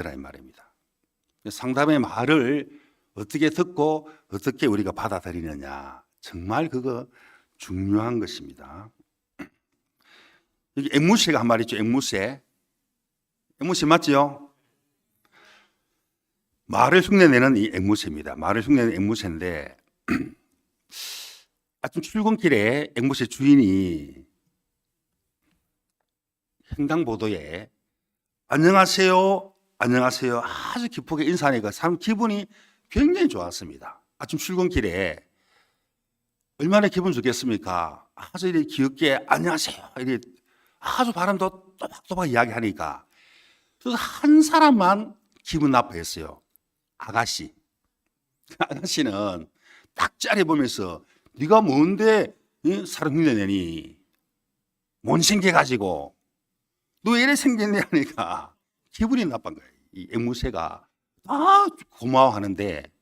그라 이 말입니다. 상담의 말을 어떻게 듣고 어떻게 우리가 받아들이느냐, 정말 그거 중요한 것입니다. 여기 앵무새가 한 마리 있죠. 앵무새 맞지요? 말을 흉내내는 이 앵무새입니다. 말을 흉내내는 앵무새인데 아침 출근길에 앵무새 주인이 횡단보도에 안녕하세요 아주 기쁘게 인사하니까 사람 기분이 굉장히 좋았습니다. 아침 출근길에 얼마나 기분 좋겠습니까? 아주 이렇게 귀엽게 안녕하세요 이렇게 아주 바람도 또박또박 이야기하니까 그래서 한 사람만 기분 나빠했어요. 아가씨는 딱 째려보면서 네가 뭔데 사람 흉내내니? 뭔 생겨가지고 너 왜 이래 생겼냐 하니까 기분이 나쁜 거예요. 이 앵무새가 고마워하는데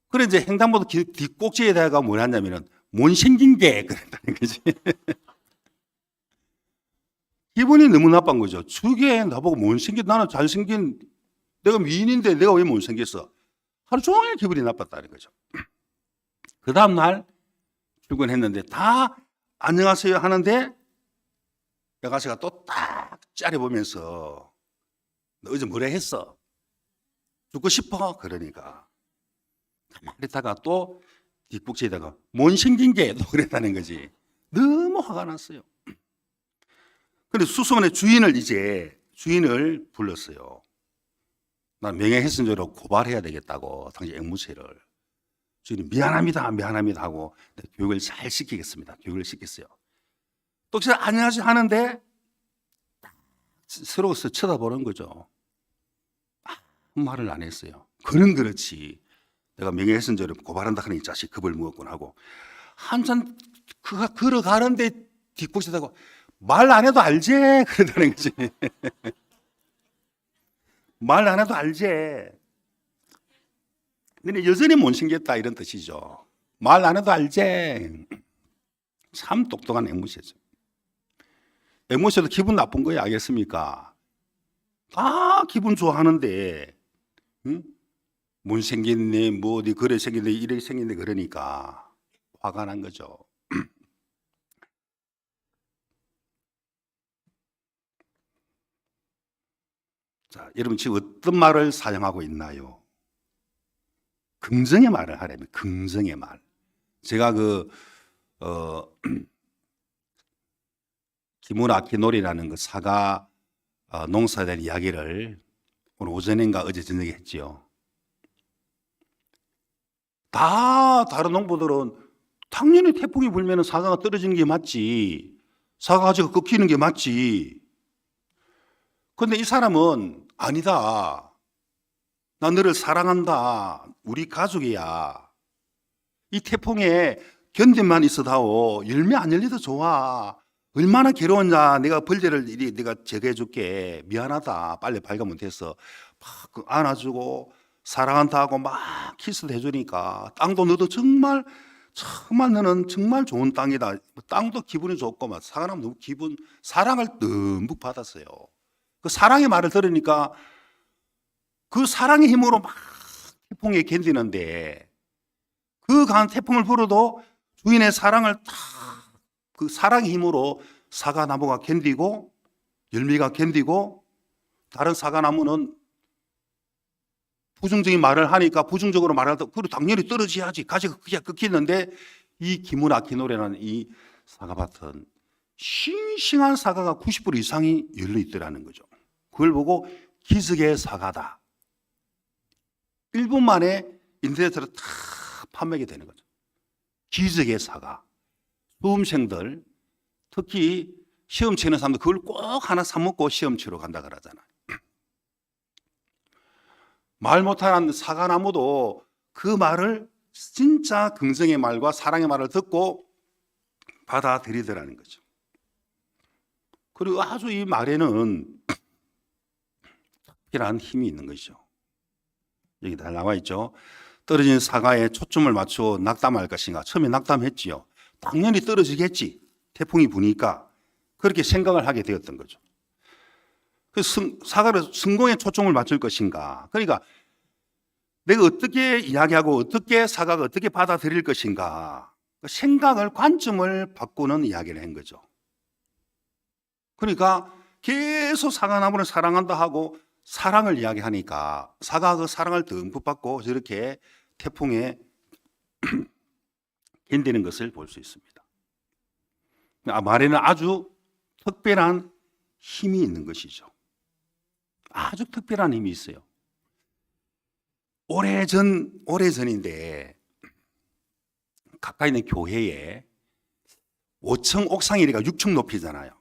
그래 이제 횡단보도 뒷꼭지에다가 뭘 하냐면은 뭔 생긴 게 그랬다는 거지. 기분이 너무 나쁜 거죠. 저게 나보고 뭔 생긴, 나는 잘생긴, 내가 미인인데 내가 왜 못 생겼어? 하루 종일 기분이 나빴다는 거죠. 그 다음날 출근했는데 다 안녕하세요 하는데 여가씨가 또 딱 째려보면서 너 어제 뭐래 했어? 죽고 싶어? 그러니까 가만히 있다가 또 뒷북지에다가 뭔 생긴 게 또 그랬다는 거지. 너무 화가 났어요. 근데 수소문의 주인을 불렀어요. 난 명예훼손죄로 고발해야 되겠다고 당시 앵무새를. 주인이 미안합니다 하고 교육을 잘 시키겠습니다. 교육을 시켰어요. 또 그래서 안녕하세요 하는데 서로 쳐다보는 거죠. 아무 말을 안 했어요. 그는 그렇지. 내가 명예훼손죄로 고발한다 하니 이 자식 겁을 먹었구나 하고 한참 그가 걸어가는데 뒷곳에다가 말 안 해도 알지 그러다는 거지. 말 안 해도 알지. 근데 여전히 못생겼다 이런 뜻이죠. 말 안 해도 알지. 참 똑똑한 앵무새죠. 앵무새도 기분 나쁜 거예요. 알겠습니까? 다 기분 좋아하는데 못생겼네 뭐 어디 그래 생겼네 이래 생겼네 그러니까 화가 난 거죠. 자, 여러분 지금 어떤 말을 사용하고 있나요? 긍정의 말을 하려면 긍정의 말. 제가 기무라키놀이라는 그 사과 농사에 대한 이야기를 오늘 오전인가 어제 저녁에 했지요. 다 다른 농부들은 당연히 태풍이 불면 사과가 떨어지는 게 맞지. 사과 가지가 꺾이는 게 맞지. 그런데 이 사람은 아니다. 나 너를 사랑한다. 우리 가족이야. 이 태풍에 견딘만 있어다오. 열매 안 열려도 좋아. 얼마나 괴로웠냐. 내가 벌레를 내가 제거해 줄게. 미안하다. 빨리 발견 못해서 막 안아주고 사랑한다 하고 막 키스도 해주니까 땅도 너도 정말 너는 정말 좋은 땅이다. 땅도 기분이 좋고 막 사람 너무 사랑을 듬뿍 받았어요. 그 사랑의 말을 들으니까 그 사랑의 힘으로 막 태풍에 견디는데 그 강한 태풍을 불어도 주인의 사랑을 그 사랑의 힘으로 사과나무가 견디고 열매가 견디고 다른 사과나무는 부정적인 말을 하니까 부정적으로 말하다 그리고 당연히 떨어져야지 가지가 꺾이는데 이 기무라키노라는 이 사과밭은 싱싱한 사과가 90% 이상이 열려 있더라는 거죠. 그걸 보고 기슭의 사과다. 1분 만에 인터넷으로 다 판매가 되는 거죠. 기슭의 사과. 수험생들 특히 시험 치는 사람들 그걸 꼭 하나 사 먹고 시험 치러 간다 그러잖아요. 말 못하는 사과나무도 그 말을 진짜 긍정의 말과 사랑의 말을 듣고 받아들이더라는 거죠. 그리고 아주 이 말에는 특별한 힘이 있는 것이죠. 여기 다 나와 있죠. 떨어진 사과에 초점을 맞추어 낙담할 것인가. 처음에 낙담했지요. 당연히 떨어지겠지. 태풍이 부니까 그렇게 생각을 하게 되었던 거죠. 사과를 성공에 초점을 맞출 것인가. 그러니까 내가 어떻게 이야기하고 어떻게 사과가 어떻게 받아들일 것인가. 생각을 관점을 바꾸는 이야기를 한 거죠. 그러니까 계속 사과나무를 사랑한다 하고 사랑을 이야기하니까 사과가 그 사랑을 듬뿍 받고 저렇게 태풍에 견디는 것을 볼 수 있습니다. 말에는 아주 특별한 힘이 있는 것이죠. 아주 특별한 힘이 있어요. 오래전인데 가까이 있는 교회에 5층 옥상이니까 6층 높이잖아요.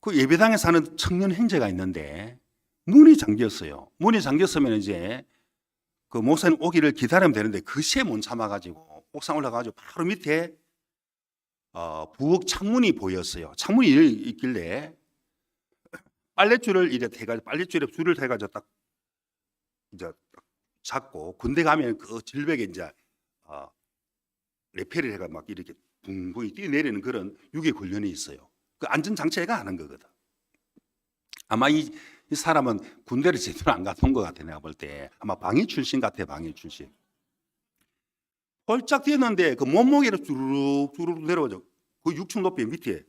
그 예배당에 사는 청년 형제가 있는데 문이 잠겼어요. 문이 잠겼으면 이제 그 목사님 오기를 기다리면 되는데 그새 못 참아가지고 옥상 올라가가지고 바로 밑에 부엌 창문이 보였어요. 창문이 있길래 빨랫줄을 이제 해가지고 빨랫줄에 줄을 해가지고 딱 이제 잡고 군대 가면 그 질벽에 이제 레페를 해가 막 이렇게 붕붕 뛰어내리는 그런 유괴 훈련이 있어요. 그 안전장치가 하는 거거든. 아마 이 사람은 군대를 제대로 안 갔던 것 같아. 내가 볼 때 아마 방위 출신 같아. 방위 출신. 홀짝 뛰었는데 그 몸무게로 주르륵 내려오죠. 그 6층 높이 밑에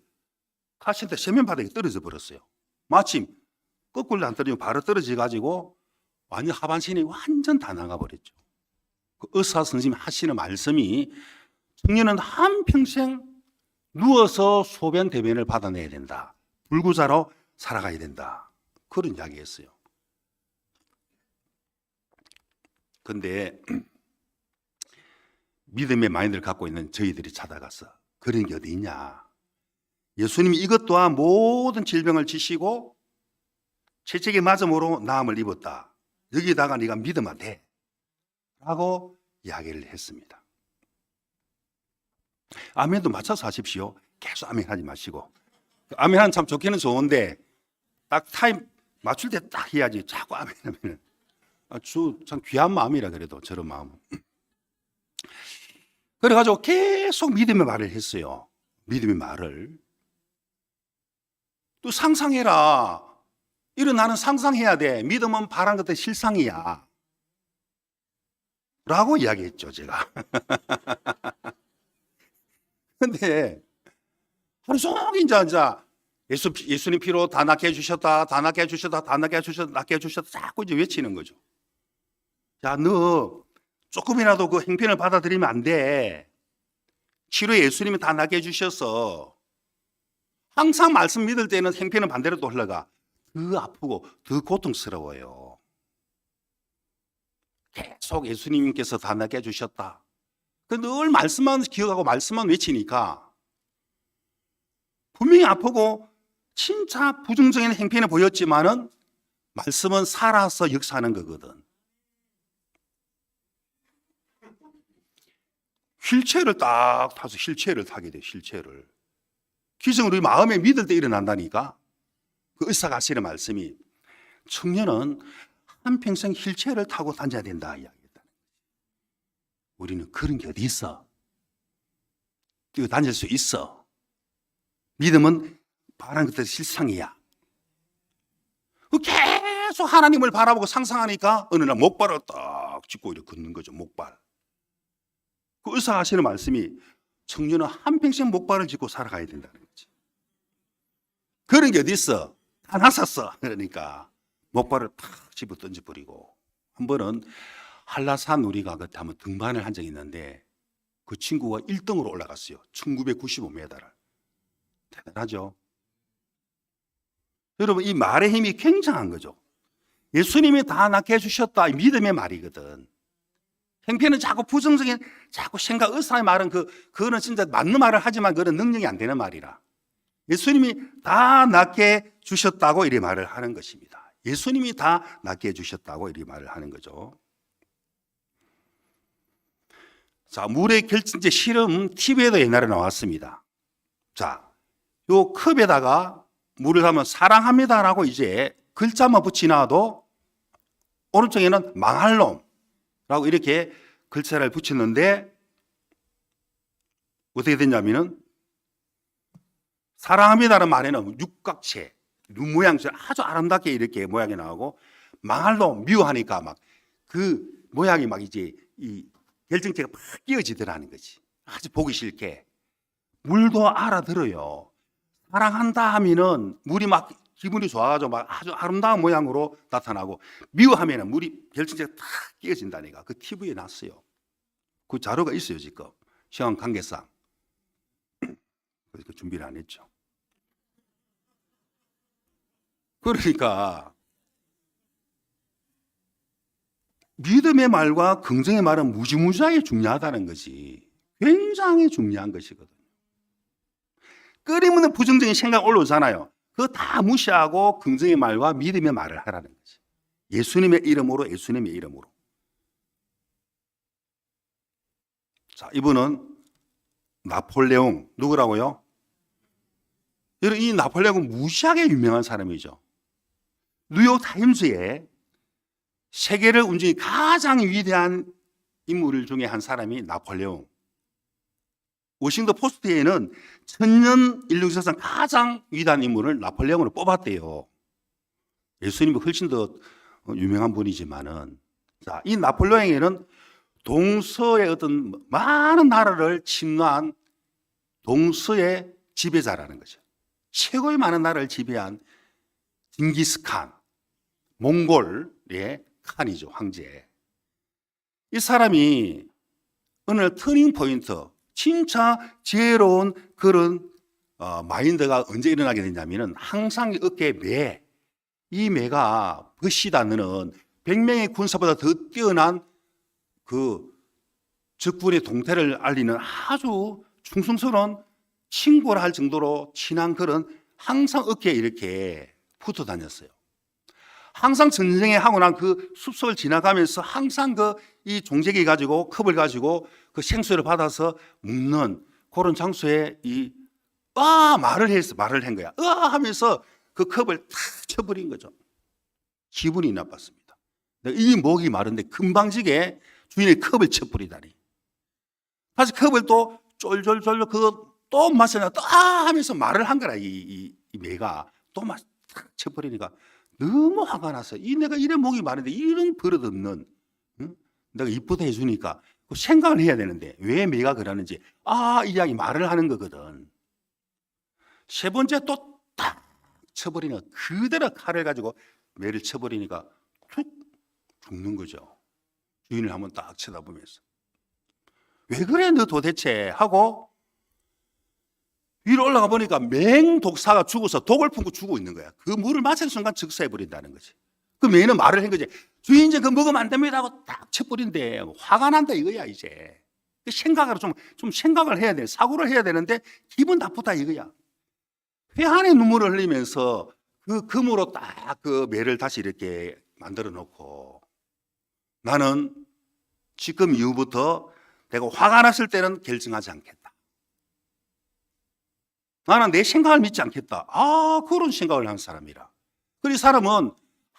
카센터 세면 바닥에 떨어져 버렸어요. 마침 거꾸로 안 떨어지고 바로 떨어져 가지고 완전 하반신이 완전 다 나가버렸죠. 그 의사 선생님 하시는 말씀이 청년은 한평생 누워서 소변 대변을 받아내야 된다. 불구자로 살아가야 된다. 그런 이야기했어요. 그런데 믿음의 마인드를 갖고 있는 저희들이 찾아가서 그런 게 어디 있냐. 예수님이 이것 또한 모든 질병을 지시고 채찍에 맞음으로 나음을 입었다. 여기다가 네가 믿으면 돼. 라고 이야기를 했습니다. 아멘도 맞춰서 하십시오. 계속 아멘 하지 마시고. 아멘 하면 참 좋기는 좋은데 딱 타임 맞출 때 딱 해야지. 자꾸 아멘 하면 참 귀한 마음이라 그래도 저런 마음은. 그래가지고 계속 믿음의 말을 했어요. 믿음의 말을. 또 상상해라. 이런 나는 상상해야 돼. 믿음은 바란 것들 실상이야. 라고 이야기했죠, 제가. 근데 하루 종일 이제 예수님 피로 다 낫게 해주셨다, 다 낫게 해주셨다, 다 낫게 해주셨다, 낫게 해주셨다 자꾸 이제 외치는 거죠. 야, 너 조금이라도 그 행편을 받아들이면 안 돼. 치료 예수님이 다 낫게 해주셔서 항상 말씀 믿을 때는 행편은 반대로 또 흘러가. 더 아프고 더 고통스러워요. 계속 예수님께서 다 낫게 해주셨다. 늘 말씀만 기억하고 말씀만 외치니까 분명히 아프고 진짜 부정적인 행편을 보였지만은 말씀은 살아서 역사하는 거거든. 휠체어를 딱 타서 휠체어를 타게 돼. 휠체어를. 기적은 우리 마음에 믿을 때 일어난다니까. 그 의사가 하시는 말씀이 청년은 한평생 휠체어를 타고 다녀야 된다 이야기했다. 우리는 그런 게 어디 있어? 뛰어 다닐 수 있어. 믿음은 바라는 것들 실상이야. 계속 하나님을 바라보고 상상하니까 어느 날 목발을 딱 짚고 이렇게 걷는 거죠. 목발. 그 의사가 하시는 말씀이 청년은 한평생 목발을 짚고 살아가야 된다는 거지. 그런 게 어디 있어? 다 났었어. 그러니까 목발을 팍 집어 던져버리고 한 번은 한라산 우리가 그때 한번 등반을 한 적이 있는데 그 친구가 1등으로 올라갔어요. 1995m를. 대단하죠. 여러분 이 말의 힘이 굉장한 거죠. 예수님이 다 낫게 해주셨다. 이 믿음의 말이거든. 행편은 자꾸 부정적인 자꾸 생각 의사의 말은 그거는 진짜 맞는 말을 하지만 그런 능력이 안 되는 말이라. 예수님이 다 낫게 주셨다고 이렇게 말을 하는 것입니다. 예수님이 다 낫게 해주셨다고 이렇게 말을 하는 거죠. 자, 물의 결정제 실험 TV에도 옛날에 나왔습니다. 자, 요 컵에다가 물을 하면 사랑합니다라고 이제 글자만 붙이나도 오른쪽에는 망할 놈라고 이렇게 글자를 붙였는데 어떻게 됐냐면은 사랑합니다라는 말에는 육각체 눈 모양처럼 아주 아름답게 이렇게 모양이 나오고, 망할로 미워하니까 막 그 모양이 막 이제 이 결정체가 막 끼어지더라는 거지. 아주 보기 싫게. 물도 알아들어요. 사랑한다 하면은 물이 막 기분이 좋아가지고 막 아주 아름다운 모양으로 나타나고, 미워하면은 물이 결정체가 탁 끼어진다니까. 그 TV에 났어요. 그 자료가 있어요 지금. 시간 관계상. 그래서 준비를 안 했죠. 그러니까 믿음의 말과 긍정의 말은 무지무지하게 중요하다는 것이 굉장히 중요한 것이거든요. 끊임없는 부정적인 생각 올라오잖아요. 그거 다 무시하고 긍정의 말과 믿음의 말을 하라는 거지. 예수님의 이름으로, 예수님의 이름으로. 자, 이분은 나폴레옹, 누구라고요? 여러분, 이 나폴레옹은 무시하게 유명한 사람이죠. 뉴욕 타임즈에 세계를 움직인 가장 위대한 인물 중에 한 사람이 나폴레옹. 워싱턴 포스트에는 천년 인류 역사상 가장 위대한 인물을 나폴레옹으로 뽑았대요. 예수님이 훨씬 더 유명한 분이지만은, 자, 이 나폴레옹에는 동서의 어떤 많은 나라를 침노한 동서의 지배자라는 거죠. 최고의 많은 나라를 지배한 징기스칸, 몽골의 칸이죠, 황제. 이 사람이 어느 날 터닝 포인트, 진짜 지혜로운 그런 마인드가 언제 일어나게 되냐면은, 항상 어깨에 매, 이 매가 버시다는 100명의 군사보다 더 뛰어난 그 적군의 동태를 알리는 아주 충성스러운 친구라 할 정도로 친한 그런, 항상 어깨에 이렇게 붙어 다녔어요. 항상 전쟁에 하고 난 그 숲속을 지나가면서 항상 이 종제기 가지고, 컵을 가지고 그 생수를 받아서 먹는 그런 장소에 말을 한 거야. 하면서 그 컵을 탁 쳐버린 거죠. 기분이 나빴습니다. 이 목이 마른데 금방지게 주인의 컵을 쳐버리다니. 다시 컵을 또 쫄쫄쫄 또 마시나 하면서 말을 한 거라. 이 매가 또 탁 쳐버리니까 너무 화가 나서, 내가 이런 목이 마른데 이런 버릇없는, 내가 이쁘다 해주니까 그 생각을 해야 되는데 왜 매가 그러는지, 이 이야기 말을 하는 거거든. 세 번째 또 딱 쳐버리니까, 그대로 칼을 가지고 매를 쳐버리니까 툭 죽는 거죠. 주인을 한번 딱 쳐다보면서, 왜 그래 너 도대체 하고 위로 올라가 보니까 맹독사가 죽어서 독을 품고 죽고 있는 거야. 그 물을 마시는 순간 즉사해버린다는 거지. 그 매는 말을 한 거지. 주인 이제 그거 먹으면 안 됩니다 하고 딱 쳐버린대. 화가 난다 이거야 이제. 생각을 좀 생각을 해야 돼. 사고를 해야 되는데 기분 나쁘다 이거야. 회한의 눈물을 흘리면서 그 금으로 딱 그 매를 다시 이렇게 만들어 놓고, 나는 지금 이후부터 내가 화가 났을 때는 결정하지 않겠다. 나는 내 생각을 믿지 않겠다. 그런 생각을 한 사람이라. 그리고 이 사람은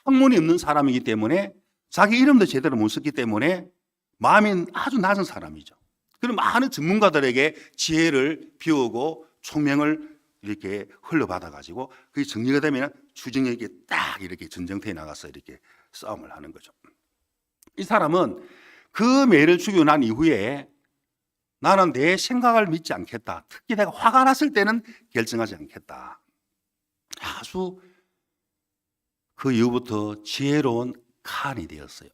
학문이 없는 사람이기 때문에, 자기 이름도 제대로 못 썼기 때문에 마음이 아주 낮은 사람이죠. 그럼 많은 전문가들에게 지혜를 비우고 총명을 이렇게 흘려받아가지고, 그게 정리가 되면 추정력에 딱 이렇게 전쟁터에 나가서 이렇게 싸움을 하는 거죠. 이 사람은 그 매를 죽이고 난 이후에 나는 내 생각을 믿지 않겠다. 특히 내가 화가 났을 때는 결정하지 않겠다. 아주 그 이후부터 지혜로운 칸이 되었어요.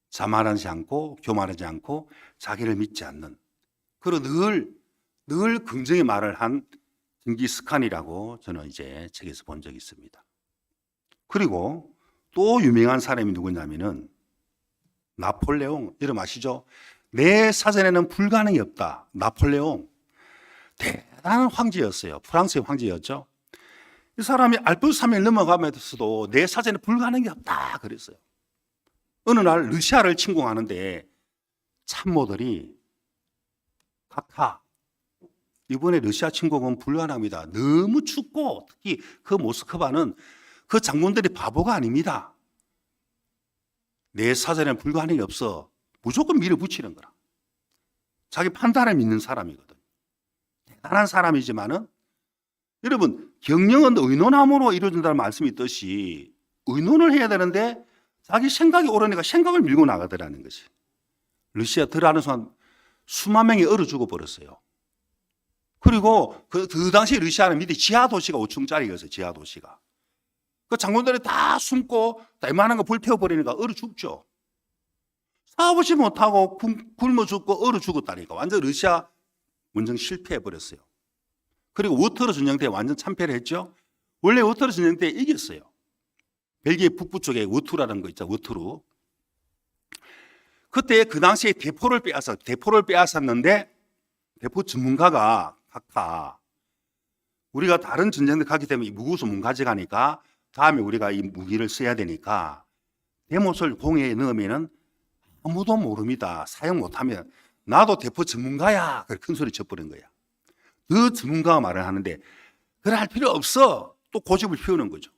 자만하지 않고 교만하지 않고 자기를 믿지 않는, 그리고 늘 긍정의 말을 한 징기스칸이라고 저는 이제 책에서 본 적이 있습니다. 그리고 또 유명한 사람이 누구냐면은 나폴레옹, 이름 아시죠? 내 사전에는 불가능이 없다. 나폴레옹, 대단한 황제였어요. 프랑스의 황제였죠. 이 사람이 알프스 산맥을 넘어가면서도 내 사전에 불가능이 없다 그랬어요. 어느 날 러시아를 침공하는데 참모들이 각하, 이번에 러시아 침공은 불가능합니다. 너무 춥고 특히 그 모스크바는 그 장군들이 바보가 아닙니다. 내 사전에는 불가능이 없어. 무조건 밀어붙이는 거라. 자기 판단을 믿는 사람이거든. 대단한 사람이지만은, 여러분 경영은 의논함으로 이루어진다는 말씀이 있듯이 의논을 해야 되는데 자기 생각이 옳으니까 생각을 밀고 나가더라는 것이. 러시아 들어가는 순간 수만 명이 얼어 죽어버렸어요. 그리고 그 당시 러시아는 밑에 지하 도시가 5층짜리였어요. 지하 도시가. 그 장군들이 다 숨고 다 이만한 거 불태워버리니까 얼어 죽죠. 싸우지 못하고 굶어 죽고 얼어 죽었다니까. 완전 러시아 원정 실패해버렸어요. 그리고 워터로 전쟁 때 완전 참패를 했죠. 원래 워터로 전쟁 때 이겼어요. 벨기에 북부 쪽에 워투라는 거 있죠. 워투루. 그때 그 당시에 대포를 빼앗았는데 대포 전문가가 각하 우리가 다른 전쟁들 가기 때문에 무구수 못 가져가니까 다음에 우리가 이 무기를 써야 되니까 대못을 공에 넣으면은 아무도 모릅니다. 사용 못하면 나도 대포 전문가야. 그렇게 큰 소리 쳐버린 거야. 그 전문가가 말을 하는데 그래 할 필요 없어. 또 고집을 피우는 거죠.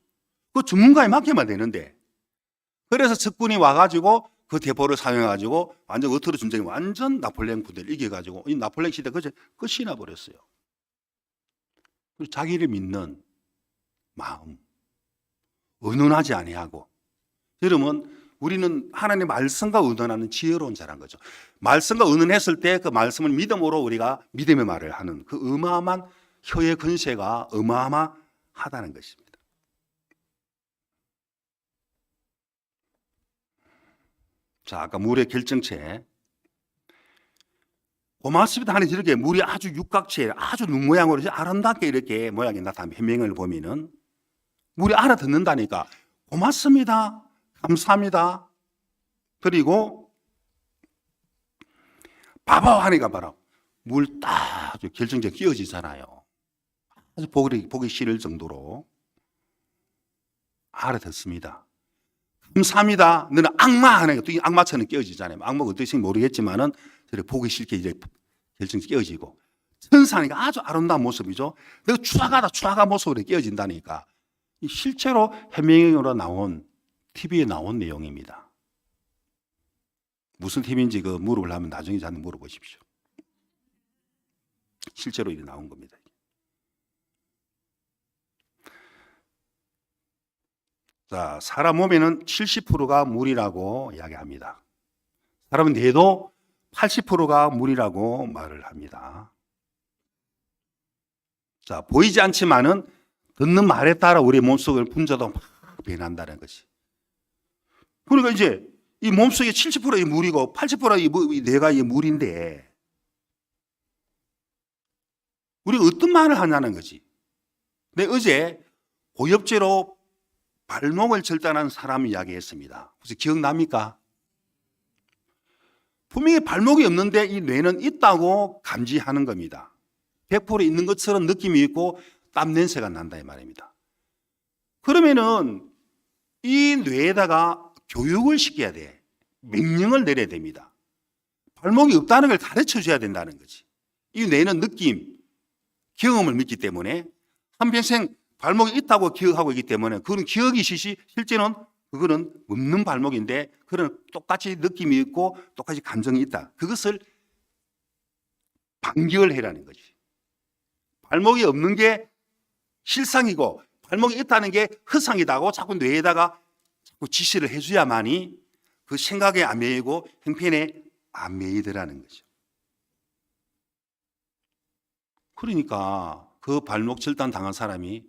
그 전문가에 맡기면 되는데. 그래서 적군이 와가지고 그 대포를 사용해가지고 완전 어트로 전쟁이 완전 나폴레옹 부대를 이겨가지고 이 나폴레옹 시대 끝이 나버렸어요. 자기를 믿는 마음, 의논하지 아니하고. 여러분, 우리는 하나님의 말씀과 의논하는 지혜로운 자란 거죠. 말씀과 의논했을 때 그 말씀을 믿음으로 우리가 믿음의 말을 하는 그 어마어마한 혀의 근세가 어마어마하다는 것입니다. 자, 아까 물의 결정체. 고맙습니다 하는 이렇게 물이 아주 육각체, 아주 눈 모양으로 아름답게 이렇게 모양이 나타나는 해명을 보면은 물이 알아듣는다니까. 고맙습니다. 감사합니다. 그리고 봐봐 하니까 바로 물 딱 결정체 끼어지잖아요. 아주 보기 싫을 정도로 알아듣습니다. 감사합니다. 너는 악마 하는 게 악마처럼 끼어지잖아요. 악마가 어떠신지 모르겠지만은 보기 싫게 이제 결정체 끼어지고 천사니까 아주 아름다운 모습이죠. 내가 추악한 모습으로 끼어진다니까. 실제로 해명으로 나온 TV에 나온 내용입니다. 무슨 TV인지 그 물어보려면 나중에 저한테 물어보십시오. 실제로 이렇게 나온 겁니다. 자, 사람 몸에는 70%가 물이라고 이야기합니다. 사람은 뇌도 80%가 물이라고 말을 합니다. 자, 보이지 않지만은 듣는 말에 따라 우리 몸속을 분자도 막 변한다는 것이. 그러니까 이제 이 몸속에 70%가 물이고 80%가 이 뇌가 이 물인데 우리가 어떤 말을 하냐는 거지. 내 어제 고엽제로 발목을 절단한 사람 이야기했습니다. 혹시 기억납니까? 분명히 발목이 없는데 이 뇌는 있다고 감지하는 겁니다. 100% 있는 것처럼 느낌이 있고 땀 냄새가 난다 이 말입니다. 그러면은 이 뇌에다가 교육을 시켜야 돼. 명령을 내려야 됩니다. 발목이 없다는 걸 가르쳐 줘야 된다는 거지. 이 뇌는 느낌, 경험을 믿기 때문에 한평생 발목이 있다고 기억하고 있기 때문에 그건 기억이 실제는 그거는 없는 발목인데 그런 똑같이 느낌이 있고 똑같이 감정이 있다. 그것을 반격을 해라는 거지. 발목이 없는 게 실상이고 발목이 있다는 게 허상이다고 자꾸 뇌에다가 자꾸 지시를 해줘야만이 그 생각에 안 매이고 형편에 안 매이더라는 거죠. 그러니까 그 발목 절단 당한 사람이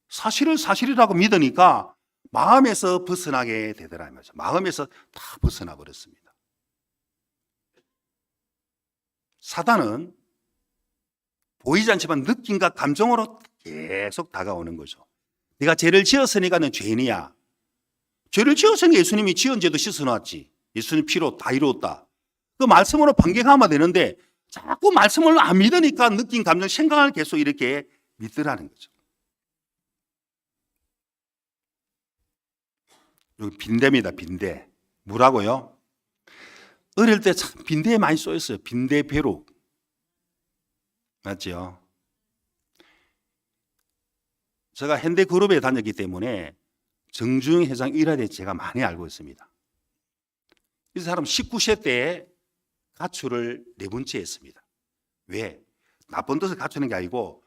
사실을 사실이라고 믿으니까 마음에서 벗어나게 되더라는 거죠. 마음에서 다 벗어나 버렸습니다. 사단은 보이지 않지만 느낌과 감정으로 계속 다가오는 거죠. 네가 죄를 지었으니까 넌 죄인이야. 죄를 지었으니까 예수님이 지은 죄도 씻어놨지. 예수님 피로 다 이루었다. 그 말씀으로 반격하면 되는데 자꾸 말씀을 안 믿으니까 느낌, 감정, 생각을 계속 이렇게 믿더라는 거죠. 여기 빈대입니다. 빈대. 뭐라고요? 어릴 때 참 빈대에 많이 쏘였어요. 빈대 벼룩. 맞죠? 제가 현대그룹에 다녔기 때문에 정주영 회장 일화에 제가 많이 알고 있습니다. 이 사람 19세 때 가출을 4번째 했습니다. 왜? 나쁜 뜻을 갖추는 게 아니고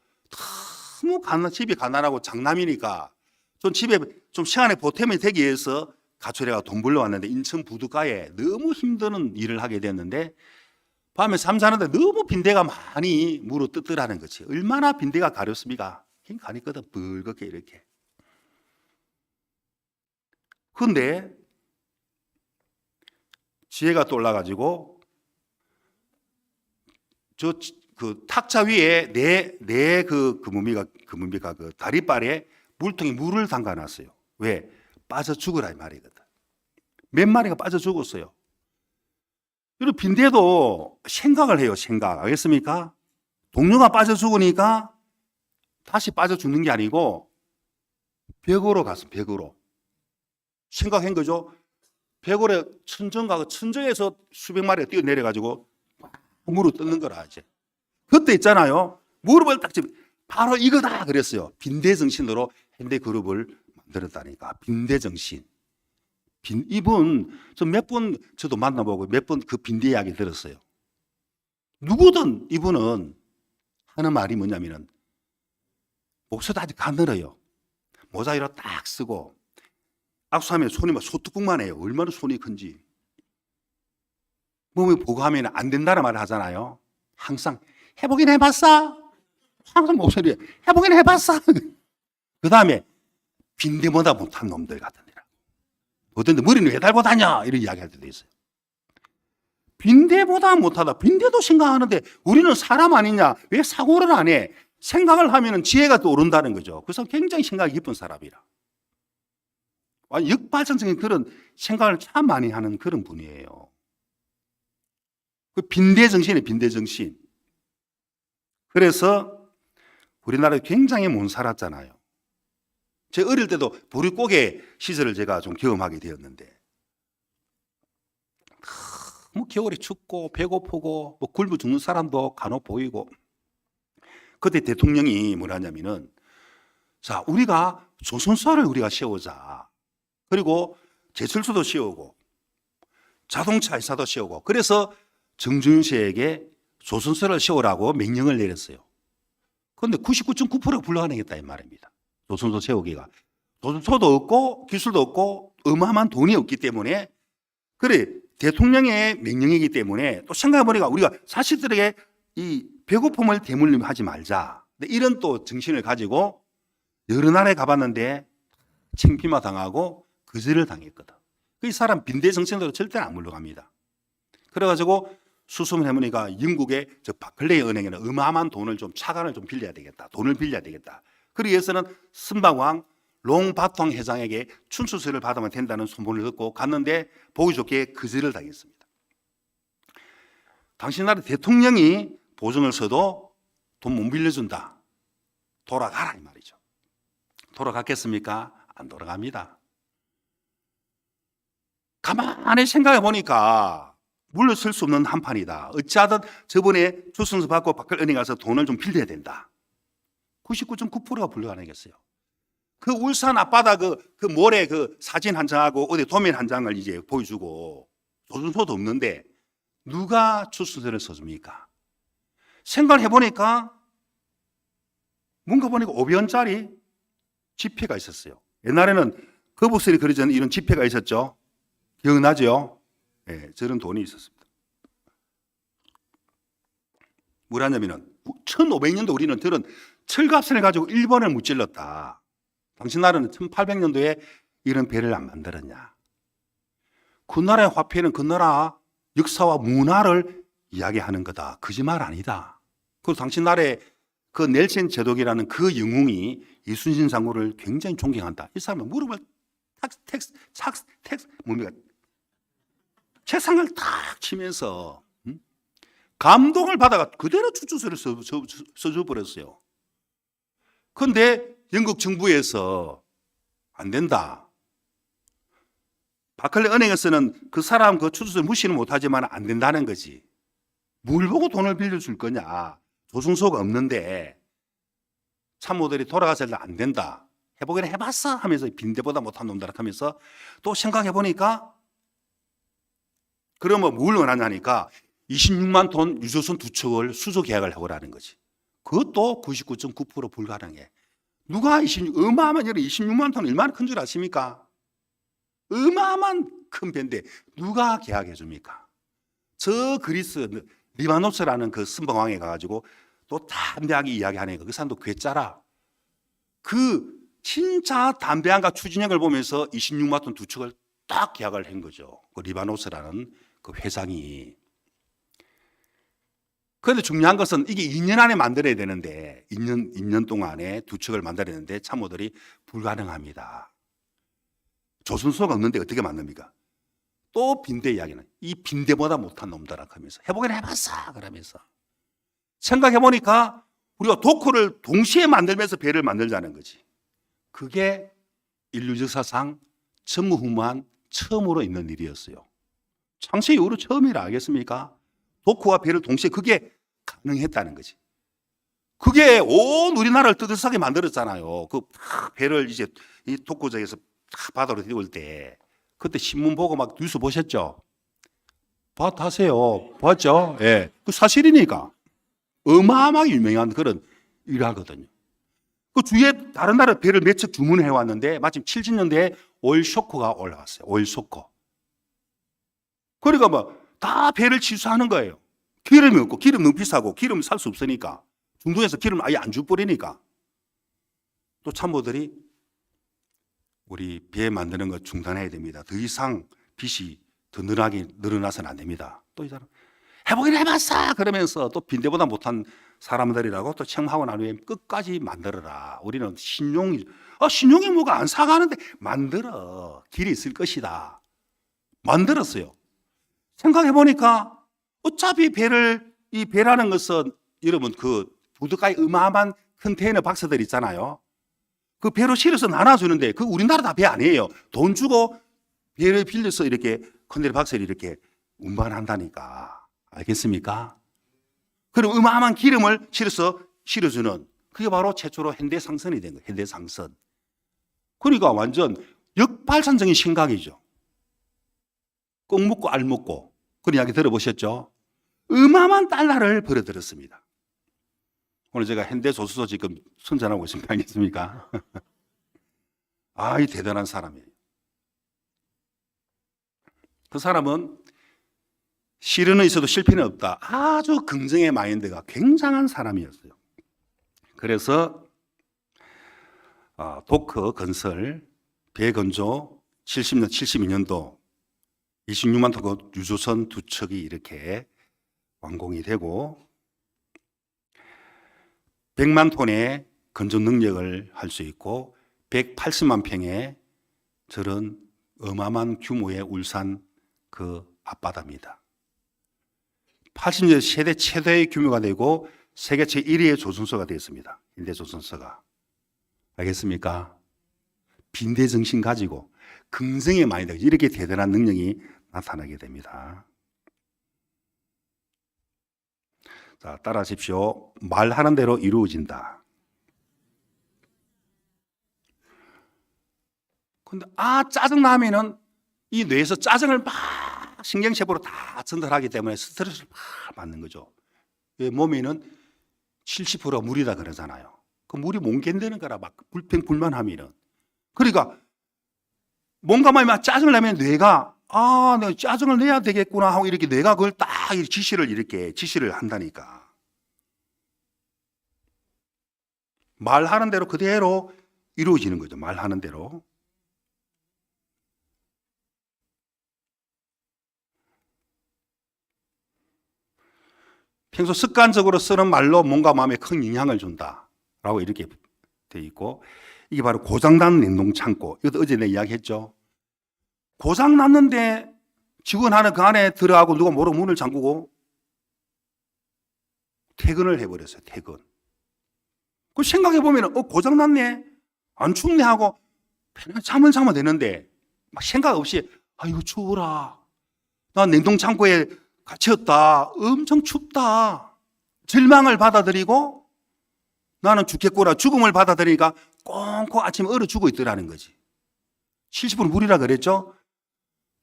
너무 집이 가난하고 장남이니까 좀 집에 좀 시간에 보탬이 되기 위해서 가출해가 돈 벌러 왔는데 인천 부두가에 너무 힘드는 일을 하게 됐는데 밤에 잠자는데 너무 빈대가 많이 물어 뜯더라는 거지. 얼마나 빈대가 가렵습니까? 힘 가니거든 붉게 이렇게. 근데 지혜가 또 올라가지고 그 탁자 위에 뭡니까 그 다리발에 물통에 물을 담가놨어요. 왜? 빠져 죽으라 이 말이거든. 몇 마리가 빠져 죽었어요. 그리고 빈대도 생각을 해요. 생각. 알겠습니까? 동료가 빠져 죽으니까 다시 빠져 죽는 게 아니고 벽으로 갔어. 벽으로. 생각한 거죠. 벽으로 천정에서 수백 마리가 뛰어내려가지고 물을 뜯는 거라 이제. 그때 있잖아요. 무릎을 딱 짚. 바로 이거다 그랬어요. 빈대 정신으로 현대 그룹을 만들었다니까. 빈대 정신. 이분 저 몇 번 저도 만나보고 몇 번 그 빈대 이야기 들었어요. 누구든 이분은 하는 말이 뭐냐면은 목소리도 아직 가늘어요. 모자이로 딱 쓰고 악수하면 손이 막 소뚜껑만 해요. 얼마나 손이 큰지. 몸에 보고 하면 안 된다는 말을 하잖아요. 항상 해보긴 해봤어. 항상 목소리에 해보긴 해봤어. 그 다음에 빈대보다 못한 놈들 같은데라. 어떤데 머리는 왜 달고 다녀? 이런 이야기 할 때도 있어요. 빈대보다 못하다. 빈대도 생각하는데 우리는 사람 아니냐? 왜 사고를 안 해? 생각을 하면 지혜가 또 오른다는 거죠. 그래서 굉장히 생각이 깊은 사람이라. 역발전적인 그런 생각을 참 많이 하는 그런 분이에요. 그 빈대 정신이에요, 빈대 정신. 그래서 우리나라에 굉장히 못 살았잖아요. 제 어릴 때도 보릿고개 시절을 제가 좀 경험하게 되었는데, 뭐 겨울에 춥고 배고프고 뭐 굶어 죽는 사람도 간혹 보이고. 그때 대통령이 뭐라냐면은, 자, 우리가 조선소를 우리가 세우자. 그리고 제철소도 세우고 자동차 회사도 세우고. 그래서 정준윤 씨에게 조선소를 세우라고 명령을 내렸어요. 그런데 99.9%가 불가능했다 이 말입니다. 조선소 세우기가. 조선소도 없고 기술도 없고 어마어마한 돈이 없기 때문에. 그래, 대통령의 명령이기 때문에 또 생각해보니까 우리가 자식들에게 이 배고픔을 대물림하지 말자. 이런 또 정신을 가지고 여러 나라에 가봤는데 창피마 당하고 거절을 당했거든. 이 사람 빈대 정신으로 절대로 안 물러갑니다. 그래가지고 수소문 해보니까 영국의 저 바클레이 은행에는 어마어마한 돈을 좀 차관을 좀 빌려야 되겠다. 돈을 빌려야 되겠다. 그러기 위해서는 선방왕 롱바통 회장에게 춘추서를 받으면 된다는 소문을 듣고 갔는데 보기 좋게 거절을 당했습니다. 당신 나라 대통령이 보증을 서도 돈 못 빌려준다. 돌아가라 이 말이죠. 돌아갔겠습니까? 안 돌아갑니다. 가만히 생각해 보니까 물러설 수 없는 한판이다. 어찌하든 저번에 추천서 받고 바클은행 가서 돈을 좀 빌려야 된다. 99.9%가 불가능했어요. 그 울산 앞바다 그 모래 그 사진 한 장하고 어디 도면 한 장을 이제 보여주고 조선소도 없는데 누가 추천서를 써줍니까? 생각을 해보니까 뭔가 보니까 500원짜리 지폐가 있었어요. 옛날에는 거북선이 그려진 이런 지폐가 있었죠. 기억나죠? 네, 저런 돈이 있었습니다. 뭐라냐면은 1500년도 우리는 저런 철갑선을 가지고 일본을 무찔렀다. 당신 나라는 1800년도에 이런 배를 안 만들었냐? 그 나라의 화폐는 그 나라 역사와 문화를 이야기하는 거다. 거짓말 아니다. 그리고 당신 나라의 그 넬슨 제독이라는 그 영웅이 이순신 장군을 굉장히 존경한다. 이 사람은 무릎을 뭡니까? 책상을 탁 치면서 감동을 받아가 그대로 추천서를 써줘 버렸어요. 그런데 영국 정부에서 안 된다. 바클레 은행에서는 그 사람 그 추천서를 무시는 못하지만 안 된다는 거지. 뭘 보고 돈을 빌려줄 거냐. 조선소가 없는데 참모들이 돌아가서도 안 된다. 해보기는 해봤어 하면서 빈대보다 못한 놈들 하면서 또 생각해 보니까 그러면 뭘 원하냐니까 26만 톤 유조선 2척을 수조 계약을 해보라는 거지. 그것도 99.9% 불가능해. 누가 어마어마한 26만 톤 얼마나 큰 줄 아십니까? 어마어마한 큰 배인데 누가 계약해 줍니까? 저 그리스 리바노스라는 그 선봉항에 가가지고 또 담대하게 이야기하는 그 사람도 괴짜라. 그 진짜 담대함과 추진력을 보면서 26만 톤 두 척을 딱 계약을 한 거죠. 그 리바노스라는 그 회장이. 그런데 중요한 것은 이게 2년 안에 만들어야 되는데 2년 동안에 두 척을 만들어야 되는데 참모들이 불가능합니다. 조선소가 없는데 어떻게 만듭니까? 또 빈대 이야기는 이 빈대보다 못한 놈들아 하면서 해보긴 해봤어 그러면서 생각해보니까 우리가 도크를 동시에 만들면서 배를 만들자는 거지. 그게 인류 역사상 전무후무한 처음으로 있는 일이었어요. 창세 이후로 처음이라 알겠습니까? 도크와 배를 동시에 그게 가능했다는 거지. 그게 온 우리나라를 뜨뜻하게 만들었잖아요. 그 배를 이제 이 독고적에서 바다로 띄울 때 그때 신문 보고 막 뉴스 보셨죠? 봤다세요. 봤죠? 예. 그 사실이니까. 어마어마하게 유명한 그런 일화거든요. 그 주위에 다른 나라 배를 몇 척 주문해 왔는데 마침 70년대에 오일 쇼크가 올라왔어요. 오일 쇼크. 그러니까 뭐 다 배를 취소하는 거예요. 기름이 없고 기름 너무 비싸고 기름 살 수 없으니까 중동에서 기름 아예 안 주버리니까 또 참모들이 우리 배 만드는 거 중단해야 됩니다. 더 이상 빚이 더 늘어나서는 안 됩니다. 또 이 사람 해보긴 해봤어 그러면서 또 빈대보다 못한 사람들이라고 또 책망하고 난 후에 끝까지 만들어라. 우리는 신용이 뭐가 안 사가는데 만들어. 길이 있을 것이다. 만들었어요. 생각해보니까 어차피 이 배라는 것은 여러분 그 부두가에 어마어마한 컨테이너 박스들 있잖아요. 그 배로 실어서 나눠주는데 그 우리나라 다 배 아니에요. 돈 주고 배를 빌려서 이렇게 컨테이너 박스를 이렇게 운반한다니까. 알겠습니까? 그럼 어마어마한 기름을 실어주는 그게 바로 최초로 현대상선이 된 거예요. 현대상선. 그러니까 완전 역발상적인 생각이죠. 꼭 묻고 알 묻고 그런 이야기 들어보셨죠? 어마어마한 달러를 벌어들였습니다. 오늘 제가 현대조선소 지금 선전하고 있습니다. 알겠습니까? 이 대단한 사람이에요. 그 사람은 실현은 있어도 실패는 없다. 아주 긍정의 마인드가 굉장한 사람이었어요. 그래서 도크 건설, 배건조 72년도 26만 톤 유조선 두 척이 이렇게 완공이 되고 100만 톤의 건조 능력을 할 수 있고 180만 평의 저런 어마어마한 규모의 울산 그 앞바다입니다. 80년대 세계 최대의 규모가 되고 세계 제1위의 조선소가 되었습니다. 현대조선소가. 알겠습니까? 빈대 정신 가지고 긍정의 마인드 이렇게 대단한 능력이 나타나게 됩니다. 자, 따라하십시오. 말하는 대로 이루어진다. 근데 짜증나면은 이 뇌에서 짜증을 막 신경세포로 다 전달하기 때문에 스트레스를 막 받는 거죠. 몸에는 70%가 물이다 그러잖아요. 그 물이 못 견디는 거라 막 불평불만하면은. 그러니까 뭔가 막 짜증을 내면 뇌가 내가 짜증을 내야 되겠구나 하고 이렇게 뇌가 그걸 딱 지시를 한다니까. 말하는 대로 그대로 이루어지는 거죠. 말하는 대로. 평소 습관적으로 쓰는 말로 뭔가 마음에 큰 영향을 준다라고 이렇게 돼 있고 이게 바로 고장난 냉동창고. 이것도 어제 내가 이야기했죠. 고장났는데 직원 하나 그 안에 들어가고 누가 모르고 문을 잠그고 퇴근을 해버렸어요. 퇴근. 그 생각해보면 고장났네 안 춥네 하고 잠은 자면 되는데 막 생각 없이 이거 추워라 나 냉동창고에 갇혔다 엄청 춥다 절망을 받아들이고 나는 죽겠구나 죽음을 받아들이니까 꽁꽁 아침에 얼어 죽어 있더라는 거지. 70% 물이라 그랬죠.